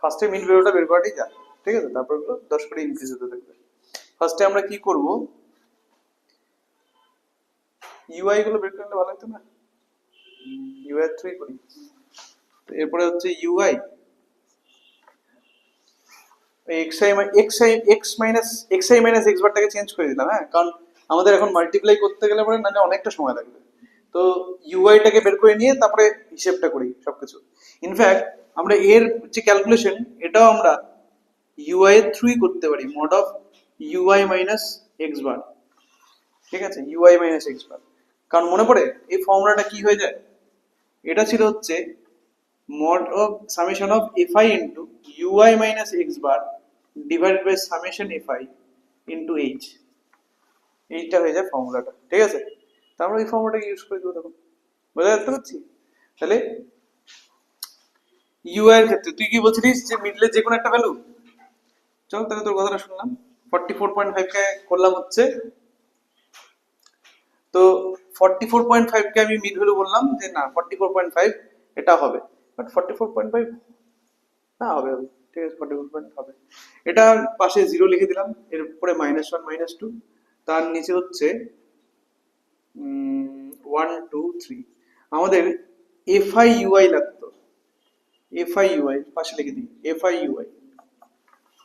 ফার্স্টে মিড ভ্যালুটা বের করাটাই যা, ঠিক আছে, তারপর 10 করে ইনক্রিজ হতে থাকবে। ফার্স্টে আমরা কি করব, ইউআই গুলো বের করলে ভালো হতো না, ইউআই 3 করি। তো এরপরে হচ্ছে U I xi xi x minus xi minus x বারটাকে চেঞ্জ করে দিলাম, হ্যাঁ, কারণ আমাদের এখন মাল্টিপ্লাই করতে গেলে পরে নাহলে অনেকটা সময় লাগবে। তো ইউআইটাকে বের করে নিয়ে তারপরে হিসেবটা করি সবকিছু। ইনফ্যাক্ট আমরা এর যে ক্যালকুলেশন এটাও আমরা ইউআই এর থ্রুই করতে পারি, mod of UI minus x bar. ঠিক আছে, ইউআই মাইনাস এক্স বার, কারণ মনে পড়ে এই ফর্মুলাটা কি হয়ে যায়, এটা ছিল হচ্ছে mod of summation of fi into ui minus x bar divided by summation fi into h, এইটা হয়ে যায় ফর্মুলাটা, ঠিক আছে। তারপরে এই ফর্মুলাটাকে ইউজ করে দেবো তখন, বোঝা যাচ্ছে পারছি। তাহলে ui এর ক্ষেত্রে তুই কি বলছিলিস যে মিডলে যে কোনো একটা ভ্যালু, চল তাহলে তোর কথাটা শুনলাম। 44.5 কে করলাম হচ্ছে, তো 44.5 কে আমি মিড ভ্যালু বললাম যে না 44.5 এটা হবে, বাট 44.5 না হবে হবে, ঠিক আছে 44 হবে। এটা পাশে 0 লিখে দিলাম, এর উপরে -1 -2, তার নিচে হচ্ছে 1 2 3। আমাদের এফআই ইউআই লাগতো, এফআই ইউআই পাশে লিখে দিই, এফআই ইউআই,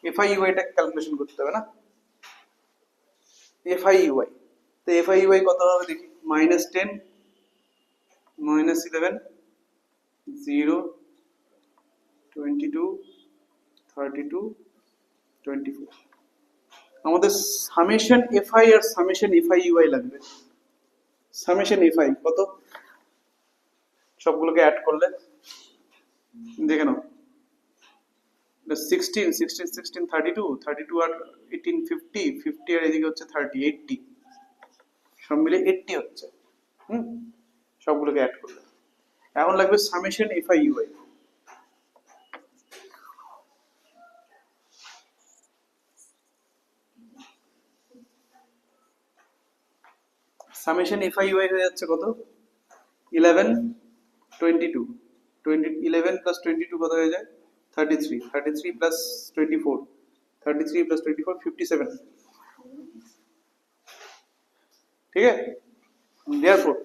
এফআই ইউআইটা ক্যালকুলেশন করতে হবে না, এফআই ইউআই। তো এফআই ইউআই কত হবে দেখি, -10, -11, 0, 22, 32, 24। আমাদের সামেশন এফআই আর সামেশন এফআই ইউআই লাগবে। সামেশন এফআই কত, সবগুলোকে অ্যাড করলে দেখে নাও, 16 16 16 32, 32 আর 18 50, 50 আর এদিকে হচ্ছে 30, 80, সব মিলে 80 হচ্ছে। হুম, সবগুলোকে অ্যাড করলে এখন লাগবে summation f i u i. Summation f i u i হয়ে যাচ্ছে কত, 11, 22, 11 প্লাস 22 কত হয়ে যায়, 33, 33 প্লাস 24, 33 প্লাস 24, 57। ঠিক আছে, therefore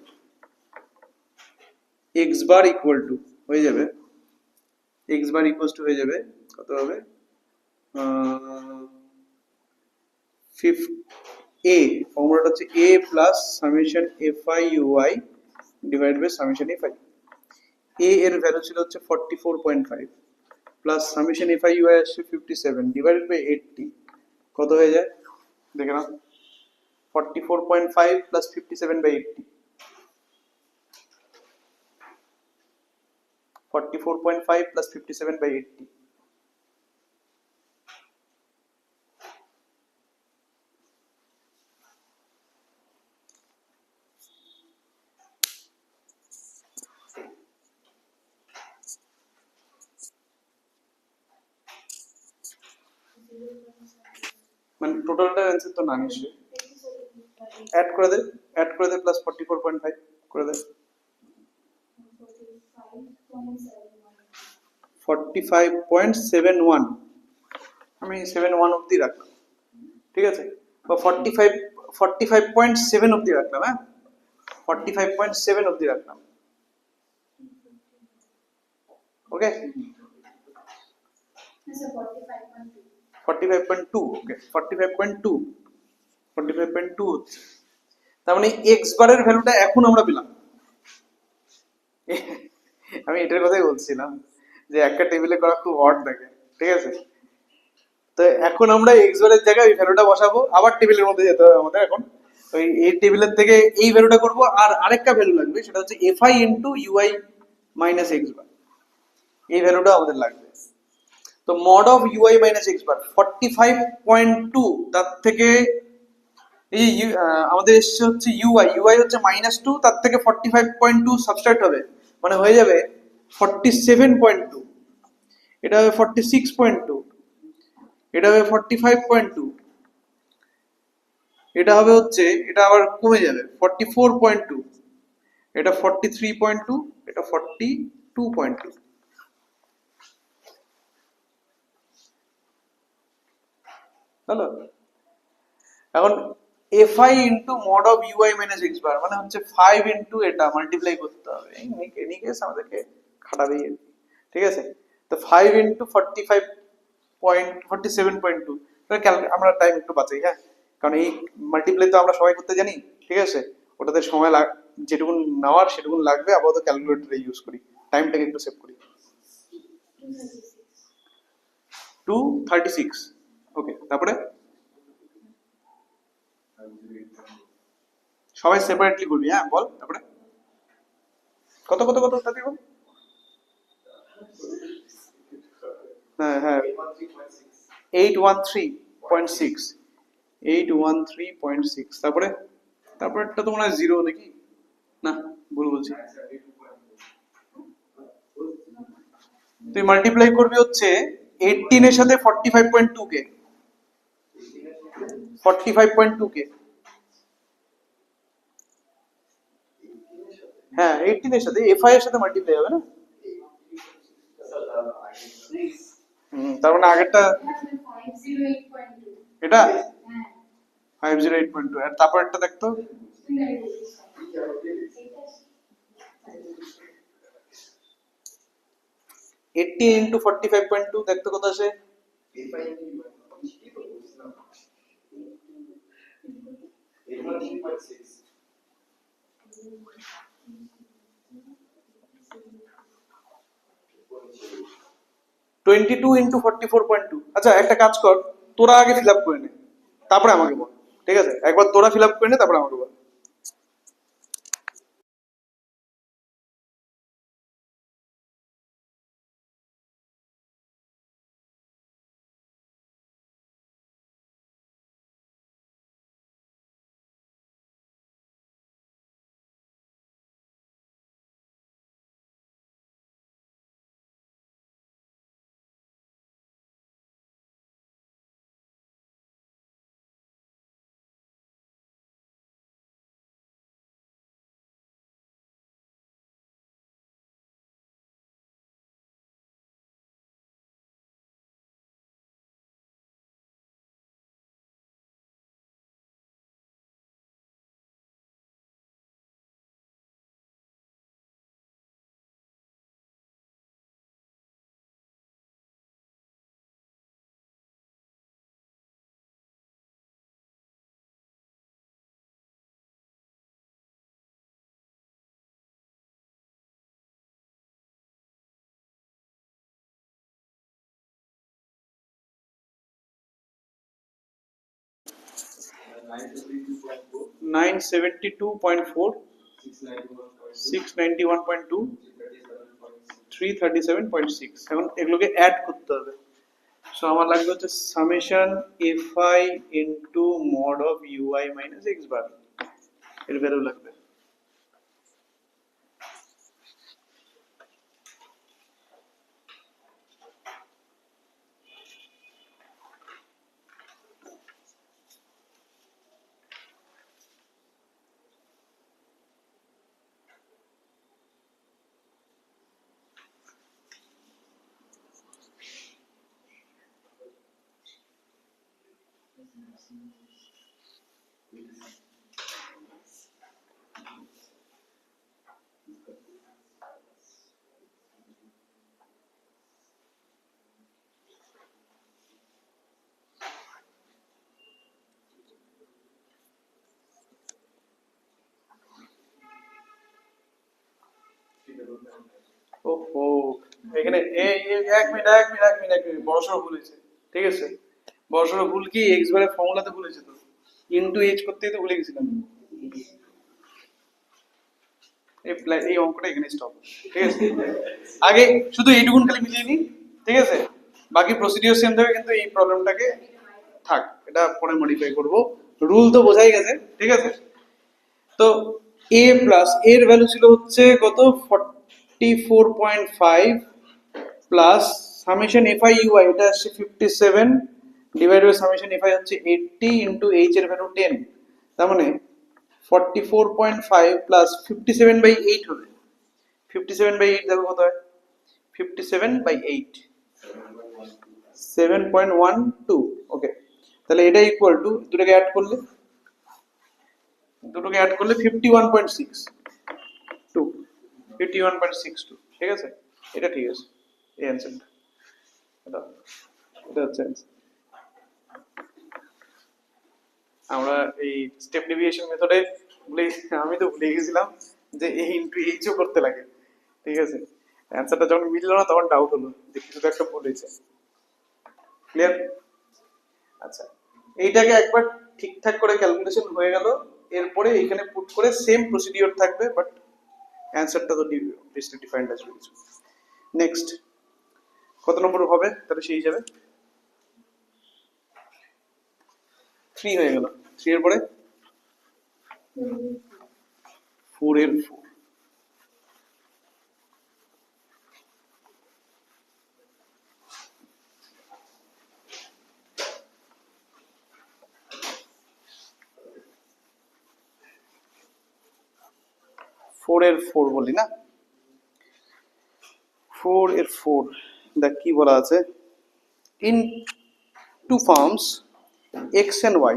x বার ইকুয়াল টু হয়ে যাবে, x বার ইকুয়াল টু হয়ে যাবে কত হবে, এ ফর্মুলাটা হচ্ছে A plus summation F I U I divide by summation F I. A এর ভ্যালু ছিল হচ্ছে 44.5 plus summation F I U I আসছে 57 ডিভাইডেড বাই 80 কত হয়ে যায় দেখে নাও। 44.5 প্লাস 57 বাই 80, 44.5 plus 57 by 80. মানে টোটালটা অ্যান্সার তো না নিশ্চয়ই। অ্যাড করে দে প্লাস 44.5 করে দে 45.71, আমি 71 অবধি রাখলাম, ঠিক আছে, বা 45.7 অবধি রাখলাম, হ্যাঁ 45.7 অবধি রাখলাম, ওকে 45.2, ওকে 45.2 হচ্ছে, তার মানে এক্স বারের ভ্যালুটা এখন আমরা পেলাম। আমি এটার কথাই বলছিলাম যে একটা টেবিলে করা খুব অড দেখে, ঠিক আছে, তো এখন আমরা এক্স বারের জায়গায় ওই ভ্যালুটা বসাবো, আবার টেবিলের মধ্যে যেতে হবে আমাদের এখন, ওই এই টেবিলের থেকে এই ভ্যালুটা করব, আর আরেকটা ভ্যালু লাগবে সেটা হচ্ছে F I into U I minus x bar, এই ভ্যালুটা আমাদের লাগবে। তো mod of UI minus x bar 45.2, তার থেকে এই আমাদের এসছে হচ্ছে ইউআই হচ্ছে -2, তার থেকে 45.2 সাবস্ট্রাক্ট হবে, মানে হয়ে যাবে 47.2, এটা হবে 46.2, এটা হবে 45.2, এটা হবে হচ্ছে, এটা আবার কমে যাবে 44.2, এটা 43.2, এটা 42.2। হলো, এখন F I into mod of UI minus x bar মানে হচ্ছে 5 ইন্টু এটা মাল্টিপ্লাই করতে হবে, এই কেস আমাদেরকে খাটাবেই আর কি, ঠিক আছে, তো 5 ইন্টু 47.2, আমরা টাইম একটু বাঁচাই, হ্যাঁ, কারণ এই মাল্টিপ্লাই তো আমরা সবাই করতে জানি, ঠিক আছে, ওটাতে সময় যেটুকু নেওয়ার সেটুকু লাগবে, আপাতত ক্যালকুলেটরে ইউজ করি, টাইমটাকে একটু সেভ করি। 236, ওকে, তারপরে সবাই সেপারেটলি করবি, হ্যাঁ বল তারপরে কত কত কত তাতে বল। হ্যাঁ হ্যাঁ 813.6, 813.6, তারপরে তারপরেরটা তো মনে হয় জিরো নাকি, না ভুল বলছি, তুই মাল্টিপ্লাই করবি হচ্ছে 18 এর সাথে 45.2 কে, 45.2 কে, হ্যাঁ 18 এর সাথে এফআই এর সাথে মাল্টিপ্লাই হবে না, তার মানে আগেরটা এটা 508.2, আর তারপরেরটা দেখতো 18 ইন্টু 45.2 দেখতো কত আসে, 22 ইন্টু 44.2। আচ্ছা একটা কাজ কর, তোরা আগে ফিল আপ করে নে, তারপরে আমাকে বল, ঠিক আছে, একবার তোরা ফিল আপ করে নে তারপরে আমাকে বল। 972.4, 691.2, 337.6। এখন এগুলোকে অ্যাড করতে হবে। সো আমার লাগবে হচ্ছে summation fi into mod of ui minus x বার, এর ভ্যালু লাগবে। ওহো, এখানে এক মিনিট বড়সড় ভুল হয়েছে। ঠিক আছে, বড়সড় ভুল কি এক্স বারের ফর্মুলাতে ভুলেছে তো, ইনটু এইচ করতেই তো ভুলে গেছিলাম। এই অঙ্কটা এখানে স্টপ। ঠিক আছে, আগে শুধু এইটুকুন খালি মিলিয়ে নিই। ঠিক আছে, বাকি প্রসিডিওর সেম থাকবে, কিন্তু এই প্রবলেমটাকে থাক, এটা পরে মডিফাই করব। রুল তো বোঝাই গেছে। ঠিক আছে, তো এ প্লাস এর ভ্যালু ছিল হচ্ছে কত, 44.5 প্লাস সামেশন এফআই ইউআই এটা আসছে 57 ডিভাইড বাই সামেশন এফআই হচ্ছে 80 ইনটু এইচ এর ভ্যালু 10, তার মানে 44.5 প্লাস 57/8 হবে। 57/8 দেখো কত হয়, 57/8 7.12। ওকে, তাহলে এটা ইকুয়াল টু দুটোকে অ্যাড করলে 51.62, 51.62। ঠিক আছে, এটা ঠিক আছে, এই অ্যান্সারটা, এটা এটা হচ্ছে answer। আমরা এই স্টেপ ডেভিয়েশন মেথডে আমি তো ভুলে গেছিলাম যে এই ইনটু এইচও করতে লাগে। ঠিক আছে, অ্যান্সারটা যখন মিললো না তখন ডাউট হলো যে কিছু তো একটা ভুল হয়েছে। ক্লিয়ার? আচ্ছা, এইটাকে একবার ঠিকঠাক করে ক্যালকুলেশন হয়ে গেল, এরপরে এখানে পুট করে সেম প্রসিডিওর থাকবে, বাট অ্যান্সারটা তো ডিফারেন্ট আসবে কিছু। নেক্সট কত নম্বর হবে তাহলে সেই হিসাবে? 3 হয়ে গেল। 3 এর পরে 4 এর 4, ফোর এর 4 বলি না, 4 এর 4 দেখ কি বলা আছে, in two firms x and y,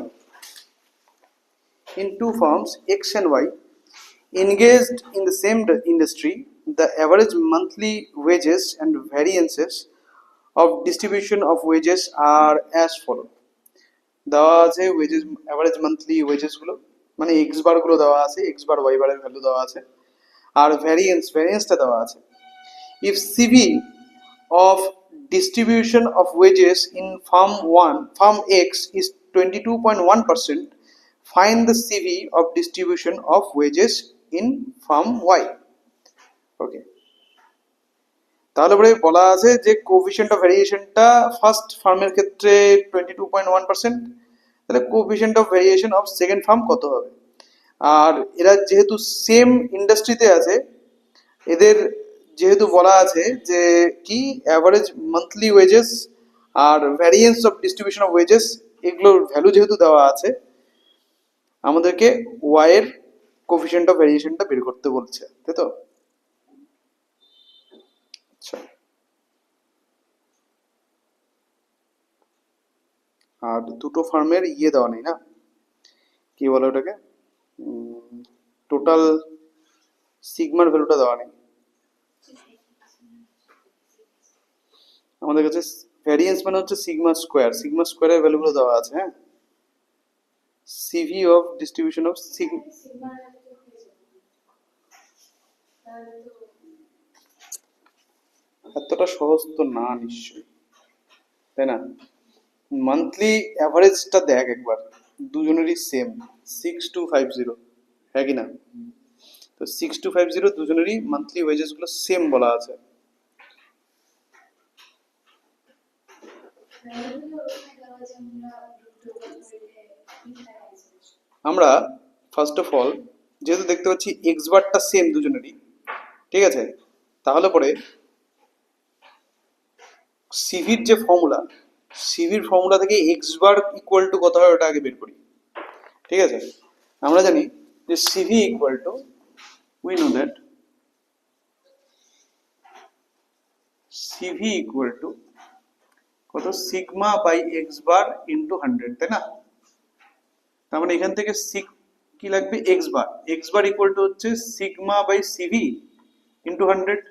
in two firms x and y engaged in the same industry, the average monthly wages and variances of distribution of wages are as follow। দেওয়া আছে ওয়েজেস, অ্যাভারেজ মান্থলি ওয়েজেস গুলো, মানে এক্স বার গুলো দেওয়া আছে, এক্স বার ওয়াই বারের ভ্যালু দেওয়া আছে, আর ভ্যারিয়েন্সটা দেওয়া আছে। if CV of distribution of wages in firm X is 22.1%, find the CV of distribution of wages in firm Y। ওকে, তাহলে পরে বলা আছে যে কোএফিসিয়েন্ট অফ ভেরিয়েশনটা ফার্স্ট ফার্মের ক্ষেত্রে 22.1%, তাহলে coefficient of variation of second farm কত হবে। আর এরা যেহেতু সেম ইন্ডাস্ট্রিতে আছে, এদের যেহেতু বলা আছে যে কি অ্যাভারেজ মান্থলি ওয়েজেস আর variance of distribution of wages, এগুলোর ভ্যালু যেহেতু দেওয়া আছে, আমাদেরকে ওয়াই এর কোএফিসিয়েন্ট অফ ভেরিয়েশনটা বের করতে বলছে, তাই তো? আচ্ছা, আর দুটো ফার্মের ইয়ে দেওয়া নেই না, কি বলে ওটাকে, টোটাল সিগমার ভ্যালুটা দেওয়া নেই আমাদের কাছে। ভ্যারিয়েন্স মানে হচ্ছে সিগমা স্কোয়ারের ভ্যালুগুলো দেওয়া আছে। হ্যাঁ, সিভি অফ ডিস্ট্রিবিউশন অফ এতটা সহজ তো না নিশ্চয়ই, তাই না? মান্থলি অ্যাভারেজটা দেখ একবার, দুজনেরই সেম 6250, হ্যাঁ কি না? তো 6250 দুজনেরই মান্থলি ওয়েজেস গুলো সেম বলা আছে। আমরা ফার্স্ট অফ অল যেহেতু দেখতে পাচ্ছি এক্স বারটা সেম দুজনেরই, ঠিক আছে, তাহলে পরে সিভির যে ফর্মুলা, সিভির ফর্মুলা থেকে এক্স বার ইকুয়াল টু কত হয় ওটা আগে বের করি, ঠিক আছে? আমরা জানি যে CV equal to, we know that CV equal to কত, sigma by X bar into 100, তাই না? তার মানে এখান থেকে কি লাগবে, এক্স বার ইকুয়াল টু হচ্ছে sigma by CV into 100।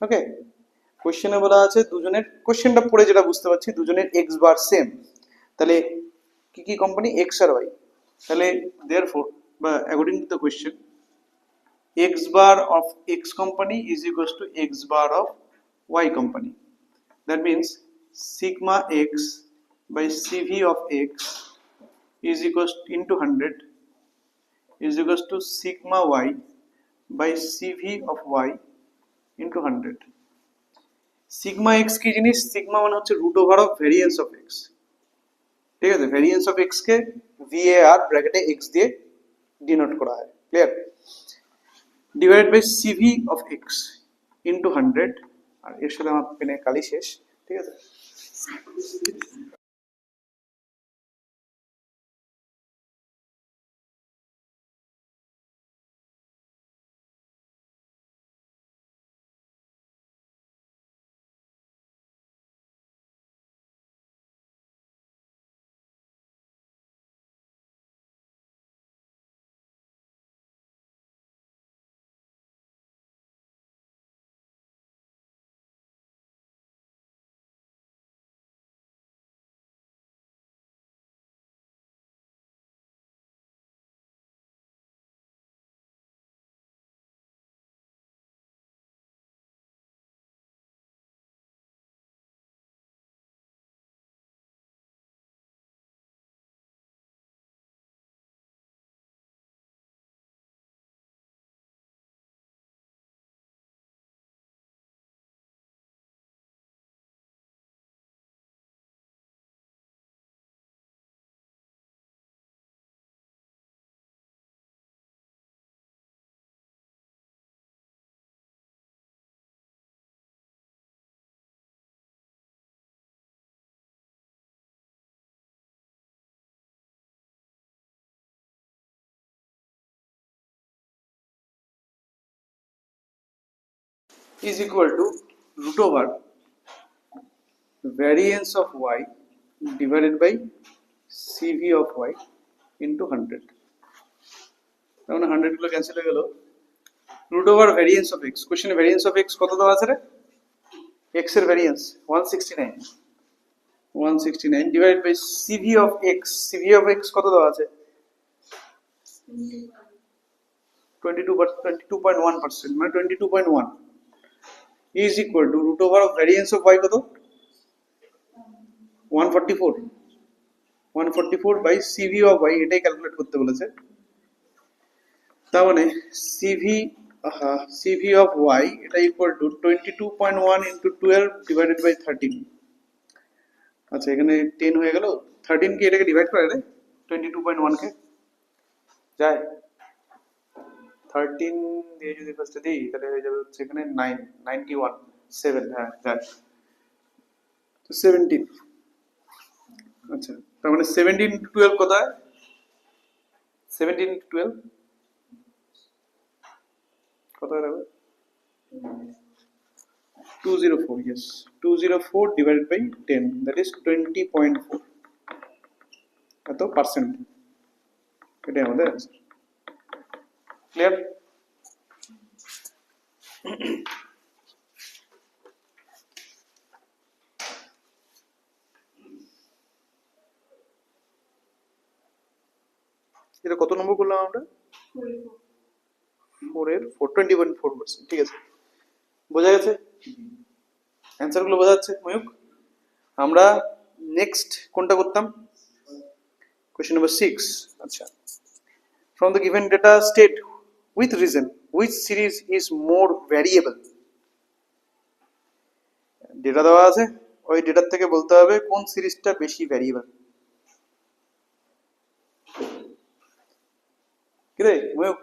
Okay, কোশ্চেনে বলা আছে দুজনের, কোশ্চেনটা পড়ে যেটা বুঝতে পারছি দুজনের এক্স বার সেম, তাহলে কি কি কোম্পানি, এক্স আর ওয়াই, তাহলে দেয়ারফর বা according to the question x bar of x company is equals to x bar of y company. That means sigma x by cv of x is equals into 100 is equals to sigma y by cv of y into 100. sigma x কি জিনিস, sigma মানে হচ্ছে root over of variance of x, ঠিক আছে? variance of x কে var ব্র্যাকেটে x দিয়ে ডিনোট করা হয়, clear? Divide by cv of x into 100, আর এর সাথে আমার পেনে কালি শেষ, ঠিক আছে? Is equal to root over variance of y divided by cv of y into 100, তার মানে 100 গুলো ক্যান্সেল হয়ে গেল। Root over variance of x, কোশ্চেনে ভ্যারিয়েন্স অফ এক্স কত দেওয়া আছে রে, এক্স এর variance 169 divide by CV of x, CV of x কত দেওয়া আছে 22.1%, মানে 22.1 is equal to root over of variance of y কত 144 by cv of y, এটাই ক্যালকুলেট করতে বলেছে। তার মানে cv of y এটা equal two 22.1 into 12 divided by 13। আচ্ছা এখানে 10 হয়ে গেল, 13 কি এটাকে ডিভাইড করে রে 22.1 কে, যায় 13 দিয়ে যদি ফার্স্টে দিই তাহলে হয়ে যাবে হচ্ছে এখানে 91 7, হ্যাঁ যায় তো 17। আচ্ছা তার মানে 17 into 12 কত হয়, 17 into 12 কত হয়ে যাবে 204, yes 204 divided by 10, that is 20.4, এত পার্সেন্ট, এটাই আমাদের অ্যান্সার, ক্লিয়ার? এটা কত নম্বর করলাম আমরা, 4 এর 20.4%, ঠিক আছে বোঝা গেছে, অ্যান্সার গুলো বোঝা যাচ্ছে ময়ূক? আমরা নেক্সট কোনটা করতাম, Question number 6. আচ্ছা, from the given data state with reason which series is more variable. Data দেওয়া আছে, ওই ডেটার থেকে বলতে হবে কোন সিরিজটা বেশি ভ্যারিয়েবল। কি রে ময়ূক,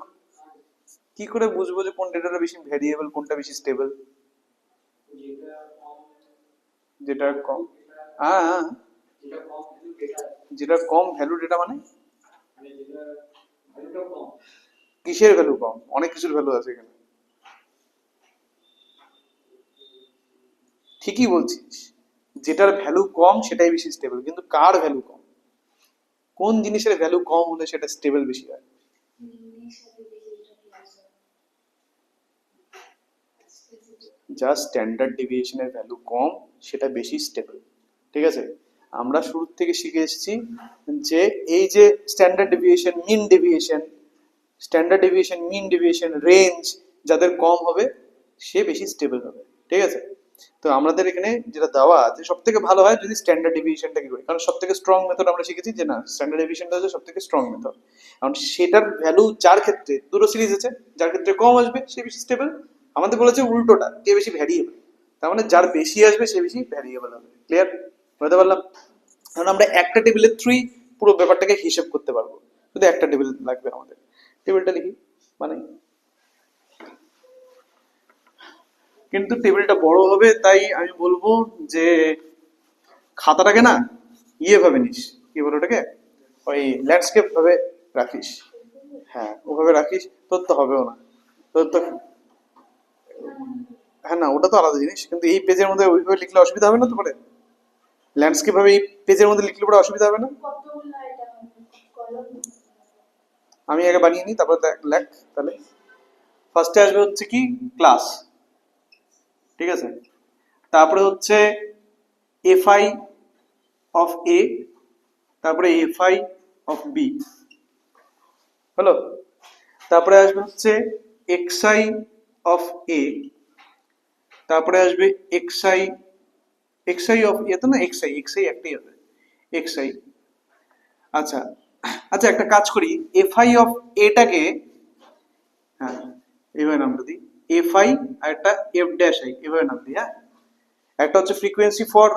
কি করে বুঝবো যে কোন ডেটাটা বেশি ভ্যারিয়েবল, কোনটা বেশি স্টেবল? যেটা কম, হ্যাঁ, যেটা কম ভ্যালু ডেটা মানে কিসের ভ্যালু কম? অনেক কিছুর ভ্যালু আছে এখানে। ঠিকই বলছিস, যেটার ভ্যালু কম সেটাই বেশি স্টেবল, কিন্তু কার ভ্যালু কম? কোন জিনিসের ভ্যালু কম হলে সেটা স্টেবল বেশি হয়? যা স্ট্যান্ডার্ড ডেভিয়েশনের ভ্যালু কম সেটা বেশি স্টেবল। ঠিক আছে, আমরা শুরু থেকে শিখে এসেছি যে এই যে স্ট্যান্ডার্ড ডেভিয়েশন, মিন ডেভিয়েশন, স্ট্যান্ডার্ড ডেভিয়েশন, মিন ডেভিয়েশন, রেঞ্জ যাদের কম হবে সে বেশি স্টেবল হবে। ঠিক আছে, তো আমাদের এখানে যেটা দেওয়া আছে সব থেকে ভালো হয় যদি স্ট্যান্ডার্ড ডেভিয়েশনটাকে করি, কারণ সব থেকে স্ট্রং মেথড আমরা শিখেছি যে না, স্ট্যান্ডার্ড ডেভিয়েশনটা হচ্ছে সব থেকে স্ট্রং মেথড। কারণ সেটার ভ্যালু যার ক্ষেত্রে দুটো সিরিজ আছে, যার ক্ষেত্রে কম আসবে সে বেশি স্টেবল। আমাদের বলেছে উল্টোটা, কে বেশি ভ্যারিয়েবল, তার মানে যার বেশি আসবে সে বেশি ভ্যারিয়েবল হবে। ক্লিয়ার বুঝতে পারলাম? কারণ আমরা একটা টেবিলের থ্রুই পুরো ব্যাপারটাকে হিসেব করতে পারবো, শুধু একটা টেবিল লাগবে আমাদের। টেবিলটা লিখি মানে, কিন্তু টেবিলটা বড় হবে তাই আমি বলবো যে খাতাটাকে না ইয়ে ভাবে নিস, কি বলে ওটাকে, ওই ল্যান্ডস্কেপ ভাবে রাখিস। হ্যাঁ ওভাবে রাখিস, তোর তো হবেও না, তোর তো, হ্যাঁ না ওটা তো আলাদা জিনিস, কিন্তু এই পেজের মধ্যে ওইভাবে লিখলে অসুবিধা হবে না তো? পরে ল্যান্ডস্কেপ ভাবে এই পেজের মধ্যে লিখলে পরে অসুবিধা হবে না? আমি আগে বানিয়ে নিই তারপরে লেখ তাহলে। ফার্স্টে আসবে হচ্ছে কি ক্লাস, ঠিক আছে, তারপরে হচ্ছে এফআই অফ এ, তারপরে এফআই অফ বি, হলো? তারপরে আসবে হচ্ছে এক্সআই অফ এ, তারপরে আসবে এক্সআই, এক্সআই অফ এ তো না, এক্সআই, এক্সআই একটাই হবে, এক্সআই। আচ্ছা আচ্ছা, একটা কাজ করি, এফআই অফ এটাকে, হ্যাঁ এভাবে নামটা দিই, এফআই আর একটা এফ ড্যাশ আই, এভাবে নাম দিই। হ্যাঁ, একটা হচ্ছে ফ্রিকোয়েন্সি ফর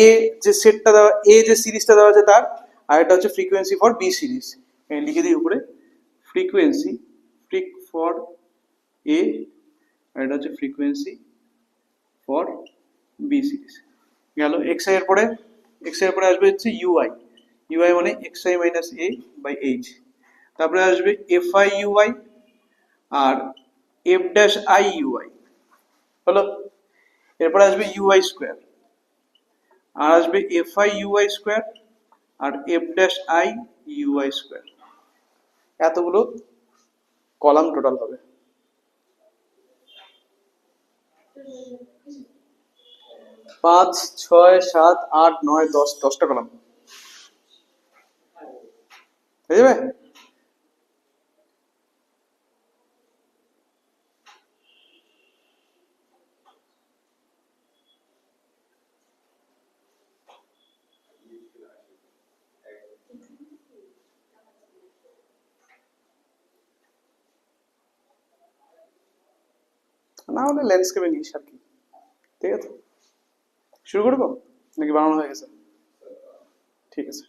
এ যে সেটটা দেওয়া, এ যে সিরিজটা দেওয়া আছে তার, আর একটা হচ্ছে ফ্রিকোয়েন্সি ফর বি সিরিজ। লিখে দিই উপরে ফ্রিকোয়েন্সি, ফ্রিক ফর এ, আর এটা হচ্ছে ফ্রিকোয়েন্সি ফর বি সিরিজ। গেল এক্সআই এর পরে, এক্সআই এর পরে আসবে হচ্ছে ইউআই, ইউআই মানে x i minus a by h. তারপরে আসবে এফআই ইউআই আর এফ ড্যাশ আই ইউআই, হলো? এরপরে আসবে ইউআই স্কোয়ার, আর আসবে এফআই ইউআই স্কোয়ার আর f dash i u i square. এতগুলো কলাম টোটাল হবে। পাঁচ, ছয়, সাত, আট, নয়, দশ, 10টা কলাম হয়ে যাবে। না হলে ল্যান্ডস্কেপে নিস আর কি। ঠিক আছে, শুরু করবো নাকি বানানো হয়ে গেছে? ঠিক আছে,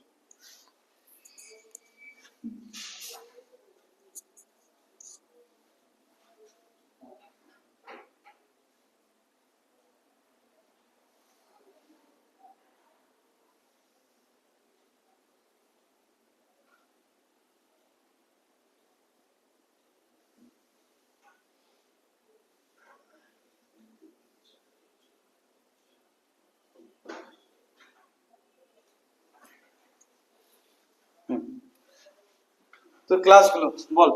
তো ক্লাসগুলো বল,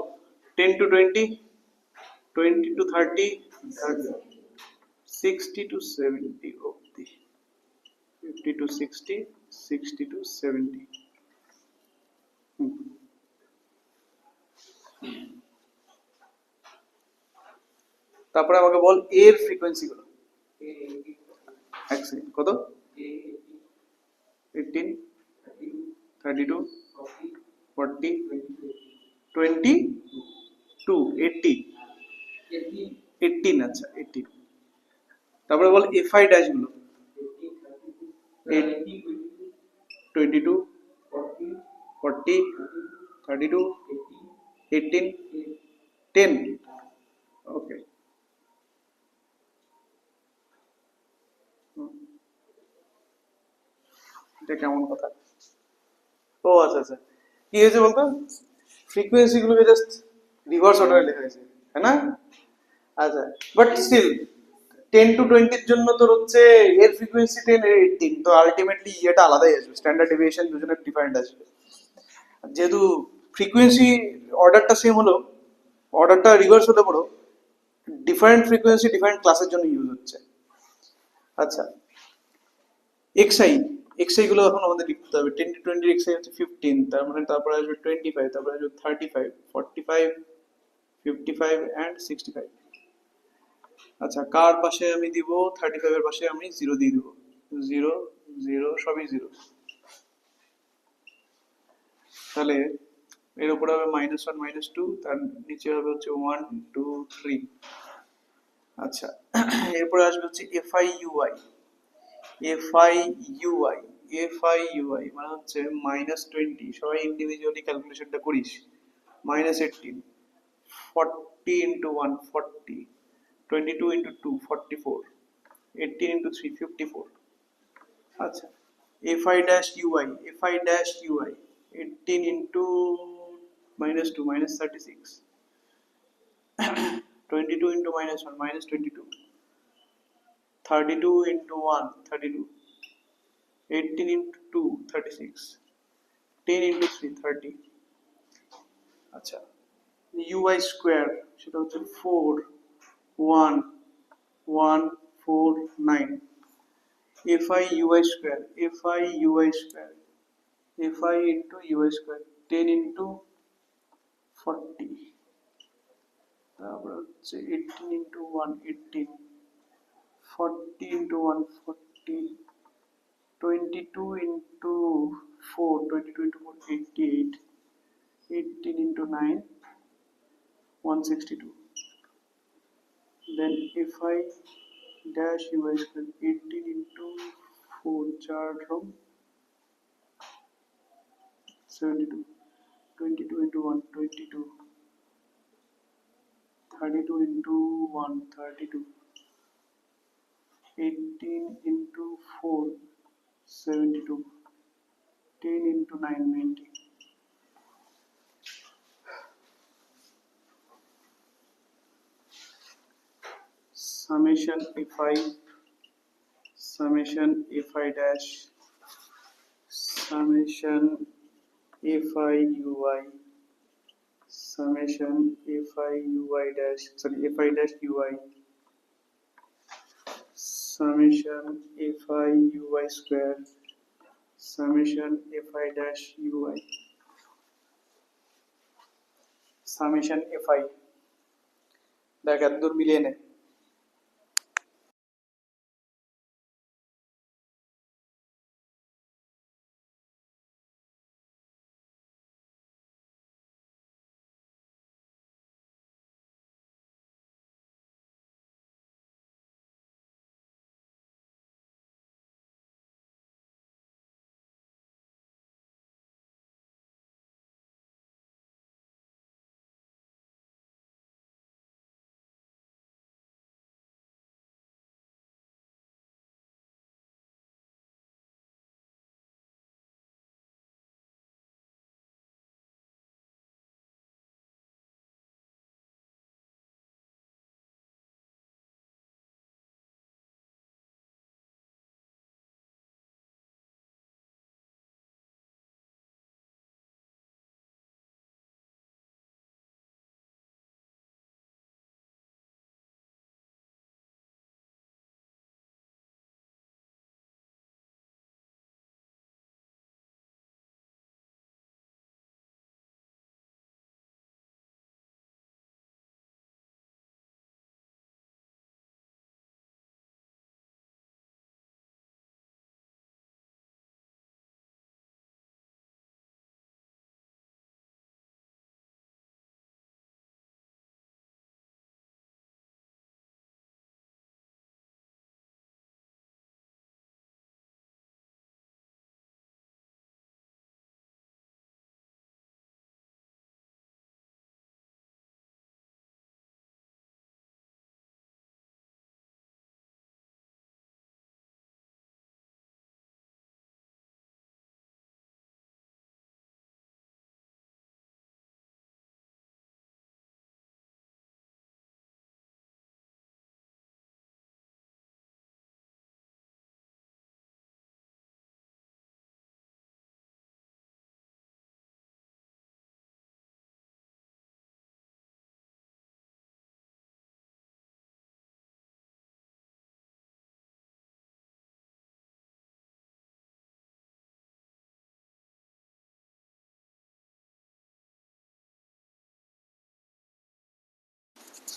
10 to 20, 20 to 30, 60 to 70 অব্দি, 50 to 60, 60 to 70। তারপরে আমাকে বল এর ফ্রিকোয়েন্সি গুলো। এক সেকেন্ড, কত? 18, 32, 40, 20, 2, 80, 18, আচ্ছা 18। তারপরে বল এফআই ড্যাশ গুলো 22, 40, 32, 18, 10। ওকে, এটা কেমন কথা? ও আচ্ছা আচ্ছা, কি হয়েছে বলতো, ফ্রিকোয়েন্সি গুলোকে জাস্ট রিভার্স অর্ডারে লেখা হয়েছে, তাই না? আচ্ছা, বাট স্টিল 10 to 20 এর জন্য তোর হচ্ছে এর ফ্রিকোয়েন্সি 10 এর 18, তো আলটিমেটলি ইয়েটা আলাদাই আসবে, স্ট্যান্ডার্ড ডেভিয়েশন দুজনের ডিফারেন্ট আসবে। যেহেতু ফ্রিকোয়েন্সি অর্ডারটা সেম হলো, অর্ডারটা রিভার্স হতে পারো, ডিফারেন্ট ফ্রিকোয়েন্সি ডিফারেন্ট ক্লাসের জন্য ইউজ হচ্ছে। আচ্ছা, এক্সআই, এক্সআই গুলো এখন আমাদের লিখতে হবে। 10 to 20 এক্সআই হচ্ছে 15, তার মানে তারপরে আসবে 25, তারপরে আসবে 35, 45, 55 অ্যান্ড 65। আচ্ছা, কার পাশে আমি দিব 35 এর পাশে আমি 0 দিয়ে দিব, 0 0 সবই 0। তাহলে এর উপরে হবে -1 -2, তার নিচে হবে হচ্ছে 1 2 3। আচ্ছা, এরপরে আসবে হচ্ছে f i u i, f i u i, f i u i মানে হচ্ছে -20, সবাই ইন্ডিভিজুয়ালি ক্যালকুলেশনটা করিস। -18, 40 into 1 40, 22 into 2 44, 18 into 3 54। আচ্ছা, fi dash ui, fi dash ui 18 into -2 -36, 22 into -1 -22, 32 into 1 32, 18 into 2 36, 10 into 3 30। আচ্ছা, ui স্কয়ার সেটা হচ্ছে 4 1 1 4 9, fi ui square, fi ui square, fi into ui square 10 into 40, তারপর হচ্ছে 18 into 1 18, 40 into 1 40, 22 into 4 22 into 4 88, 18 into 9 162। Then fi dash ui square 18 into 4 4 from 72, 22 into 1 22, 32 into 1 32, 18 into 4 72, 10 into 9 90। Summation fi, summation fi dash, summation fi ui, summation fi ui dash, sorry fi dash ui, summation fi ui square, summation fi dash ui, summation fi। দেখ এতদূর মিলিয়ে নে।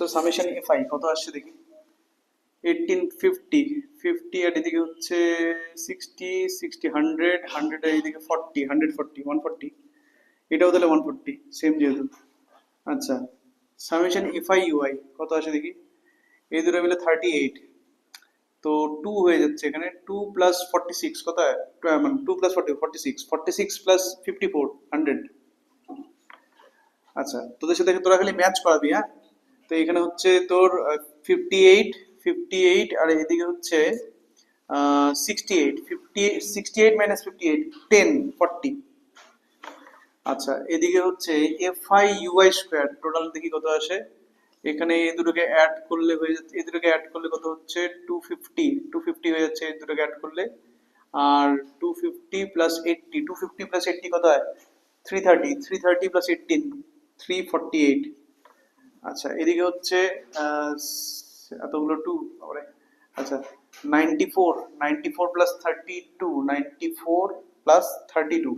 সো সামেশন এফআই কত আসছে দেখি 1850 50 আর এদিকে হচ্ছে 60 60 100 100 আর এদিকে 40 140 140 এটাও তাহলে 140 সেম যেহেতু আচ্ছা সামেশন এফআই ইউআই কত আসে দেখি এই দুটো মিলে 38 তো 2 হয়ে যাচ্ছে এখানে 2 প্লাস 46 কত হয় মানে 2 প্লাস 40 46 46 প্লাস 54 100 আচ্ছা তোদের সাথে তোরা খালি ম্যাচ করাবি হ্যাঁ তো এখানে হচ্ছে তোর 58 58 আর এদিকে হচ্ছে 68 50 68 মাইনাস 58 10 40 আচ্ছা এদিকে হচ্ছে এফআই ইউআই স্কয়ার টোটাল দেখি কত আসে এখানে এই দুটোকে অ্যাড করলে হয়ে যাচ্ছে এই দুটোকে অ্যাড করলে কত হচ্ছে 250 250 হয়ে যাচ্ছে এই দুটোকে অ্যাড করলে আর 250 প্লাস 80 250 প্লাস 80 কত হয় 330 330 প্লাস 18 348 আচ্ছা এদিকে হচ্ছে এতগুলো 2 আচ্ছা 94 94 প্লাস 32 94 প্লাস 32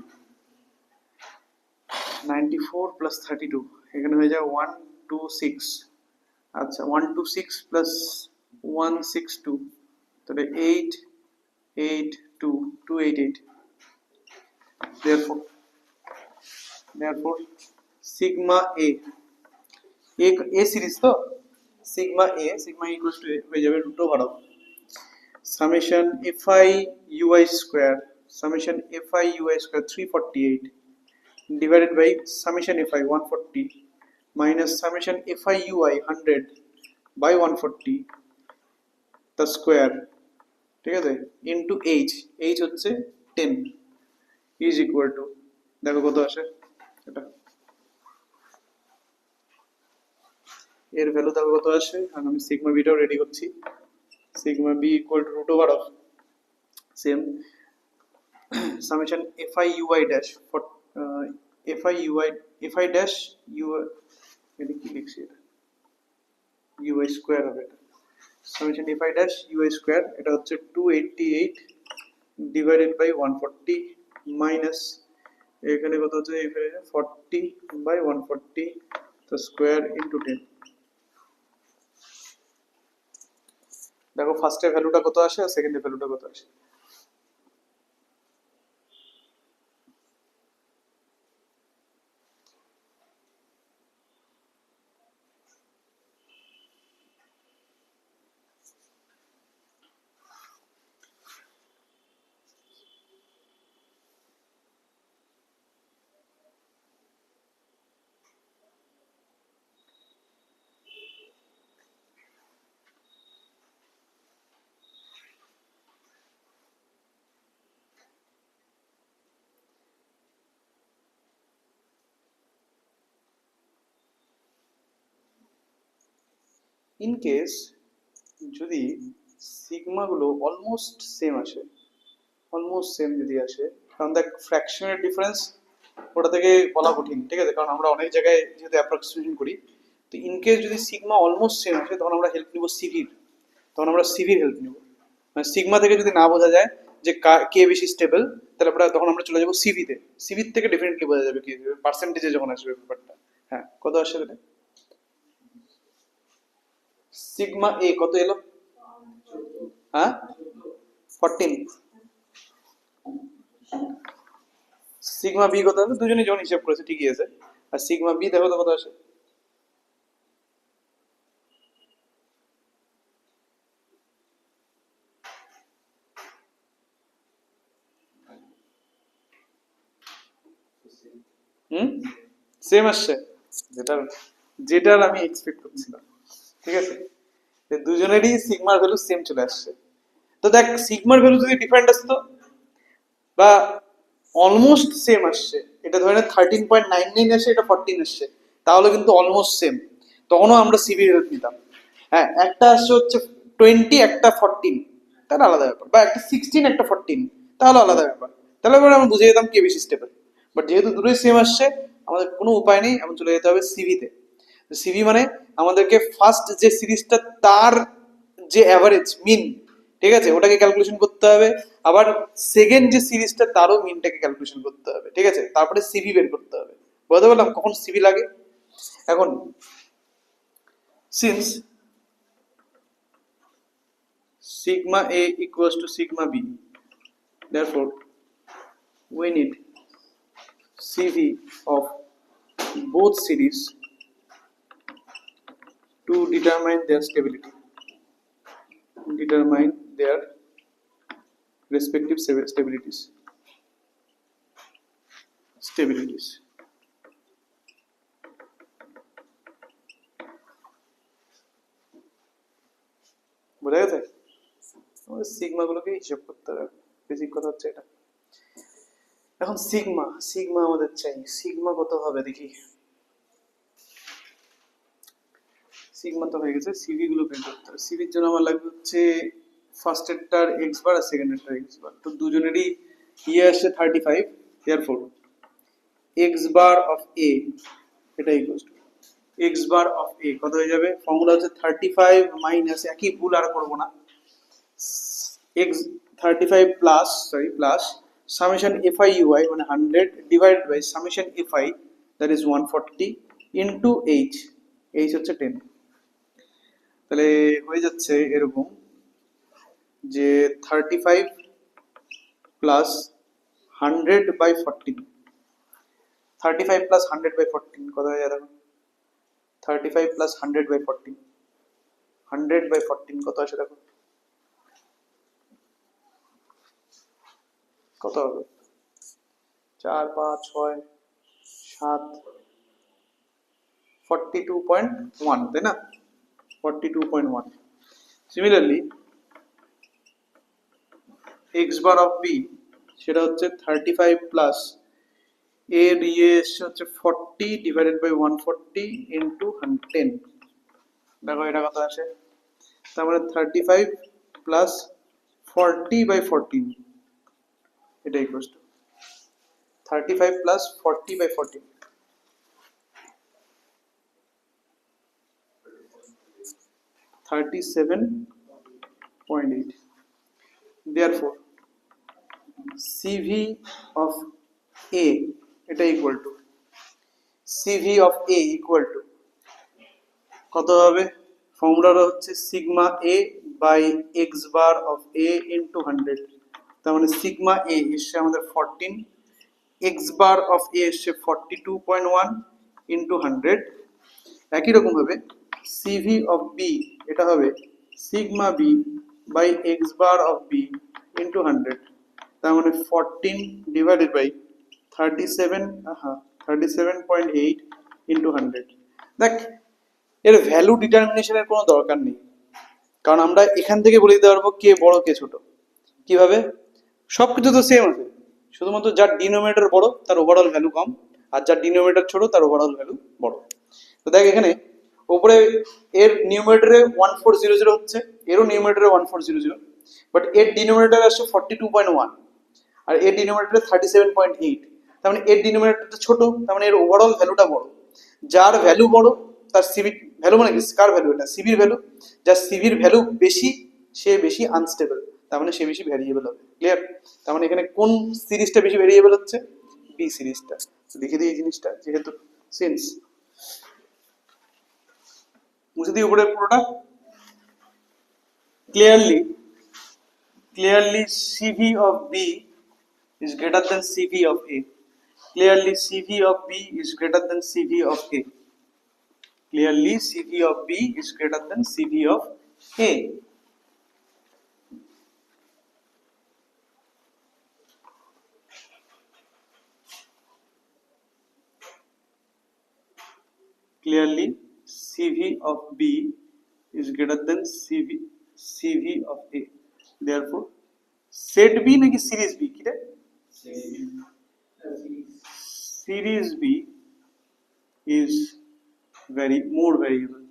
94 প্লাস 32 এখানে হয়ে যায় 126 আচ্ছা 126 প্লাস 162 তাহলে 8 8 2 288 therefore sigma a সিরিজ তো sigma equals to হয়ে যাবে root over of summation fi ui square 348 divided by summation fi 140 minus summation fi ui 100 by 140 the square ঠিক আছে into h হচ্ছে 10 is equal to দেখো কত আসে এটা এর ভ্যালু দেখো কত আসে আর আমি সিগমা বিটাও রেডি করছি sigma b equal to root over of same summation fi ui dash for fi dash u এটা কি লিখছি এটা ui square হবে এটা summation fi dash ui square এটা হচ্ছে 288 divided by 140 minus এখানে কত হচ্ছে এখানে 40 by 140 the square into 10 দেখো ফার্স্টের ভ্যালুটা কত আসে আর সেকেন্ডের ভ্যালুটা কত আসে ইন কেস যদি সিগমা গুলো অলমোস্ট সেম আসে অলমোস্ট সেম যদি আসে কারণ দেখ ফ্র্যাকশনের ডিফারেন্স ওটা থেকে বলা কঠিন ঠিক আছে কারণ আমরা অনেক জায়গায় যেহেতু অ্যাপ্রক্সিমেশন করি তো ইন কেস যদি সিগমা অলমোস্ট সেম আসে তখন আমরা হেল্প নিব সিভির হেল্প নিব মানে সিগমা থেকে যদি না বোঝা যায় যে কে বেশি স্টেবল তাহলে তখন আমরা চলে যাবো সিভির থেকে ডেফিনেটলি বোঝা যাবে কি পার্সেন্টেজে যখন আসবে ব্যাপারটা হ্যাঁ কত আসে তাহলে সিগমা এ কত এলো হ্যাঁ 14 সিগমা বি কত আছে দুজনেই যখন হিসাব করেছে ঠিকই আছে আর সিগমা বি দেখো তো কত আসে সেম আসছে যেটার আমি এক্সপেক্ট করছিলাম ঠিক আছে দুজনেরই সিগমার ভ্যালু সেম চলে আসছে তো দেখ সিগমার ভ্যালু যদি ডিফারেন্ট আসতো বা অলমোস্ট সেম আসছে এটা ধরে না 13.99 আসে এটা 14 আসছে তাহলে কিন্তু অলমোস্ট সেম তখনও আমরা সিভি হেল্প নিতাম হ্যাঁ একটা আসছে হচ্ছে 20 একটা 14 তাহলে আলাদা ব্যাপার বা একটা 16 একটা 14 তাহলে আলাদা ব্যাপার তাহলে আমরা বুঝে যেতাম কে বেশি স্টেবল বাট যেহেতু দুটোই সেম আসছে আমাদের কোনো উপায় নেই এখন চলে যেতে হবে সিভিতে সিভি মানে আমাদেরকে ফার্স্ট যে সিরিজটা তার যে অ্যাভারেজ মিন ঠিক আছে ওটাকে ক্যালকুলেশন করতে হবে আবার সেকেন্ড যে সিরিজটা তারও মিনটাকে ক্যালকুলেশন করতে হবে ঠিক আছে তারপরে সিভি বের করতে হবে বুঝতে পারলাম কখন সিভি লাগে এখন since sigma A equals to sigma B, therefore we need CV of both series to determine their stability, determine their respective stabilities. বোঝা গেছে? আমাদের সিগমা গুলোকে হিসাব করতে হবে, বেসিক কথা হচ্ছে এটা। এখন সিগমা আমাদের চাই, সিগমা কত হবে দেখি। সিগমা তো হয়ে গেছে, সিভি গুলো বের করতে হবে। সিভির জন্য আমার লাগবে হচ্ছে ফার্স্ট এরটার এক্স বার আর সেকেন্ড এরটার এক্স বার। তো দুজনেরই ইয়ে আসছে 35, therefore x bar of a এটা equals two x bar of a কত হয়ে যাবে, ফর্মুলা হচ্ছে 35 মাইনাস, একই ভুল আর করব না, x 35 plus summation fi ui মানে 100 divided by summation fi that is 140 into h হচ্ছে 10। তাহলে হয়ে যাচ্ছে এরকম যে 35 প্লাস 100 বাই 14, 35 প্লাস 100 বাই 14 কত হয়ে যাবে? 35 প্লাস 100 বাই 14, 100 বাই 14 কত আসে দেখো, কত হবে? 4 5 6 7 42.1, তাই না? 42.1। Similarly x bar of b সেটা হচ্ছে 35 প্লাস এর ইয়ে এসছে হচ্ছে 40 ডিভাইডেড বাই 140 ইন্টু 10, দেখো এটা কত আসে, তার মানে 35 প্লাস 40 বাই 14 এটা equals to 35 plus 40 by 14, 37.8। therefore CV of A এটা equal to CV of A equal to কত হবে, ফর্মুলাটা হচ্ছে sigma A by x bar of A into 100, তার মানে সিগমা A এসছে আমাদের 14, x বার অফ A এসছে 42.1 ইন্টু 100। একই রকম ভাবে CV of B এটা হবে sigma B by x bar of B into 100, তার মানে 14 ডিভাইডেড বাই 37.8 ইন্টু 100। দেখ এর ভ্যালু ডিটারমিনেশনের কোনো দরকার নেই, কারণ আমরা এখান থেকে বলে দিতে পারবো কে বড় কে ছোট। কিভাবে? সবকিছু তো সেম আছে, শুধুমাত্র যার ডিনোমিনেটর বড় তার ওভারঅল ভ্যালু কম, আর যার ডিনোমিনেটর ছোট তার ওভারঅল ভ্যালু বড়। তো দেখ এখানে উপরে এর নিউমারেটরে 1400 হচ্ছে, এরও নিউমারেটরে 1400, বাট এর ডিনোমিনেটরে আসছে 42.1 আর এর ডিনোমিনেটরে 37.8, তার মানে এর ডিনোমিনেটরটা ছোট, তার মানে এর ওভারঅল ভ্যালুটা বড়। যার ভ্যালু বড় তার সিভি ভ্যালু মানে কি, কার ভ্যালু, এটা সিভির ভ্যালু, যার সিভির ভ্যালু বেশি সে বেশি আনস্টেবল, তার মানে সে বেশি ভ্যারিয়েবল হবে। ক্লিয়ার? তার মানে এখানে কোন সিরিজটা বেশি ভ্যারিয়েবল হচ্ছে, বি সিরিজটা। দেখে দিই এই জিনিসটা, যেহেতু সিন্স মুছে দিই উপরে পুরোটা। clearly CV of B is greater than CV of A. Clearly CV of B is greater than CV of A. Clearly CV of B is greater than CV of A. Clearly CV of B is greater than CV of A. Therefore set B নাকি series B কি রে? Series B is more variable.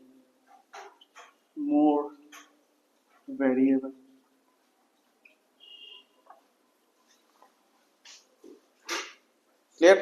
Clear?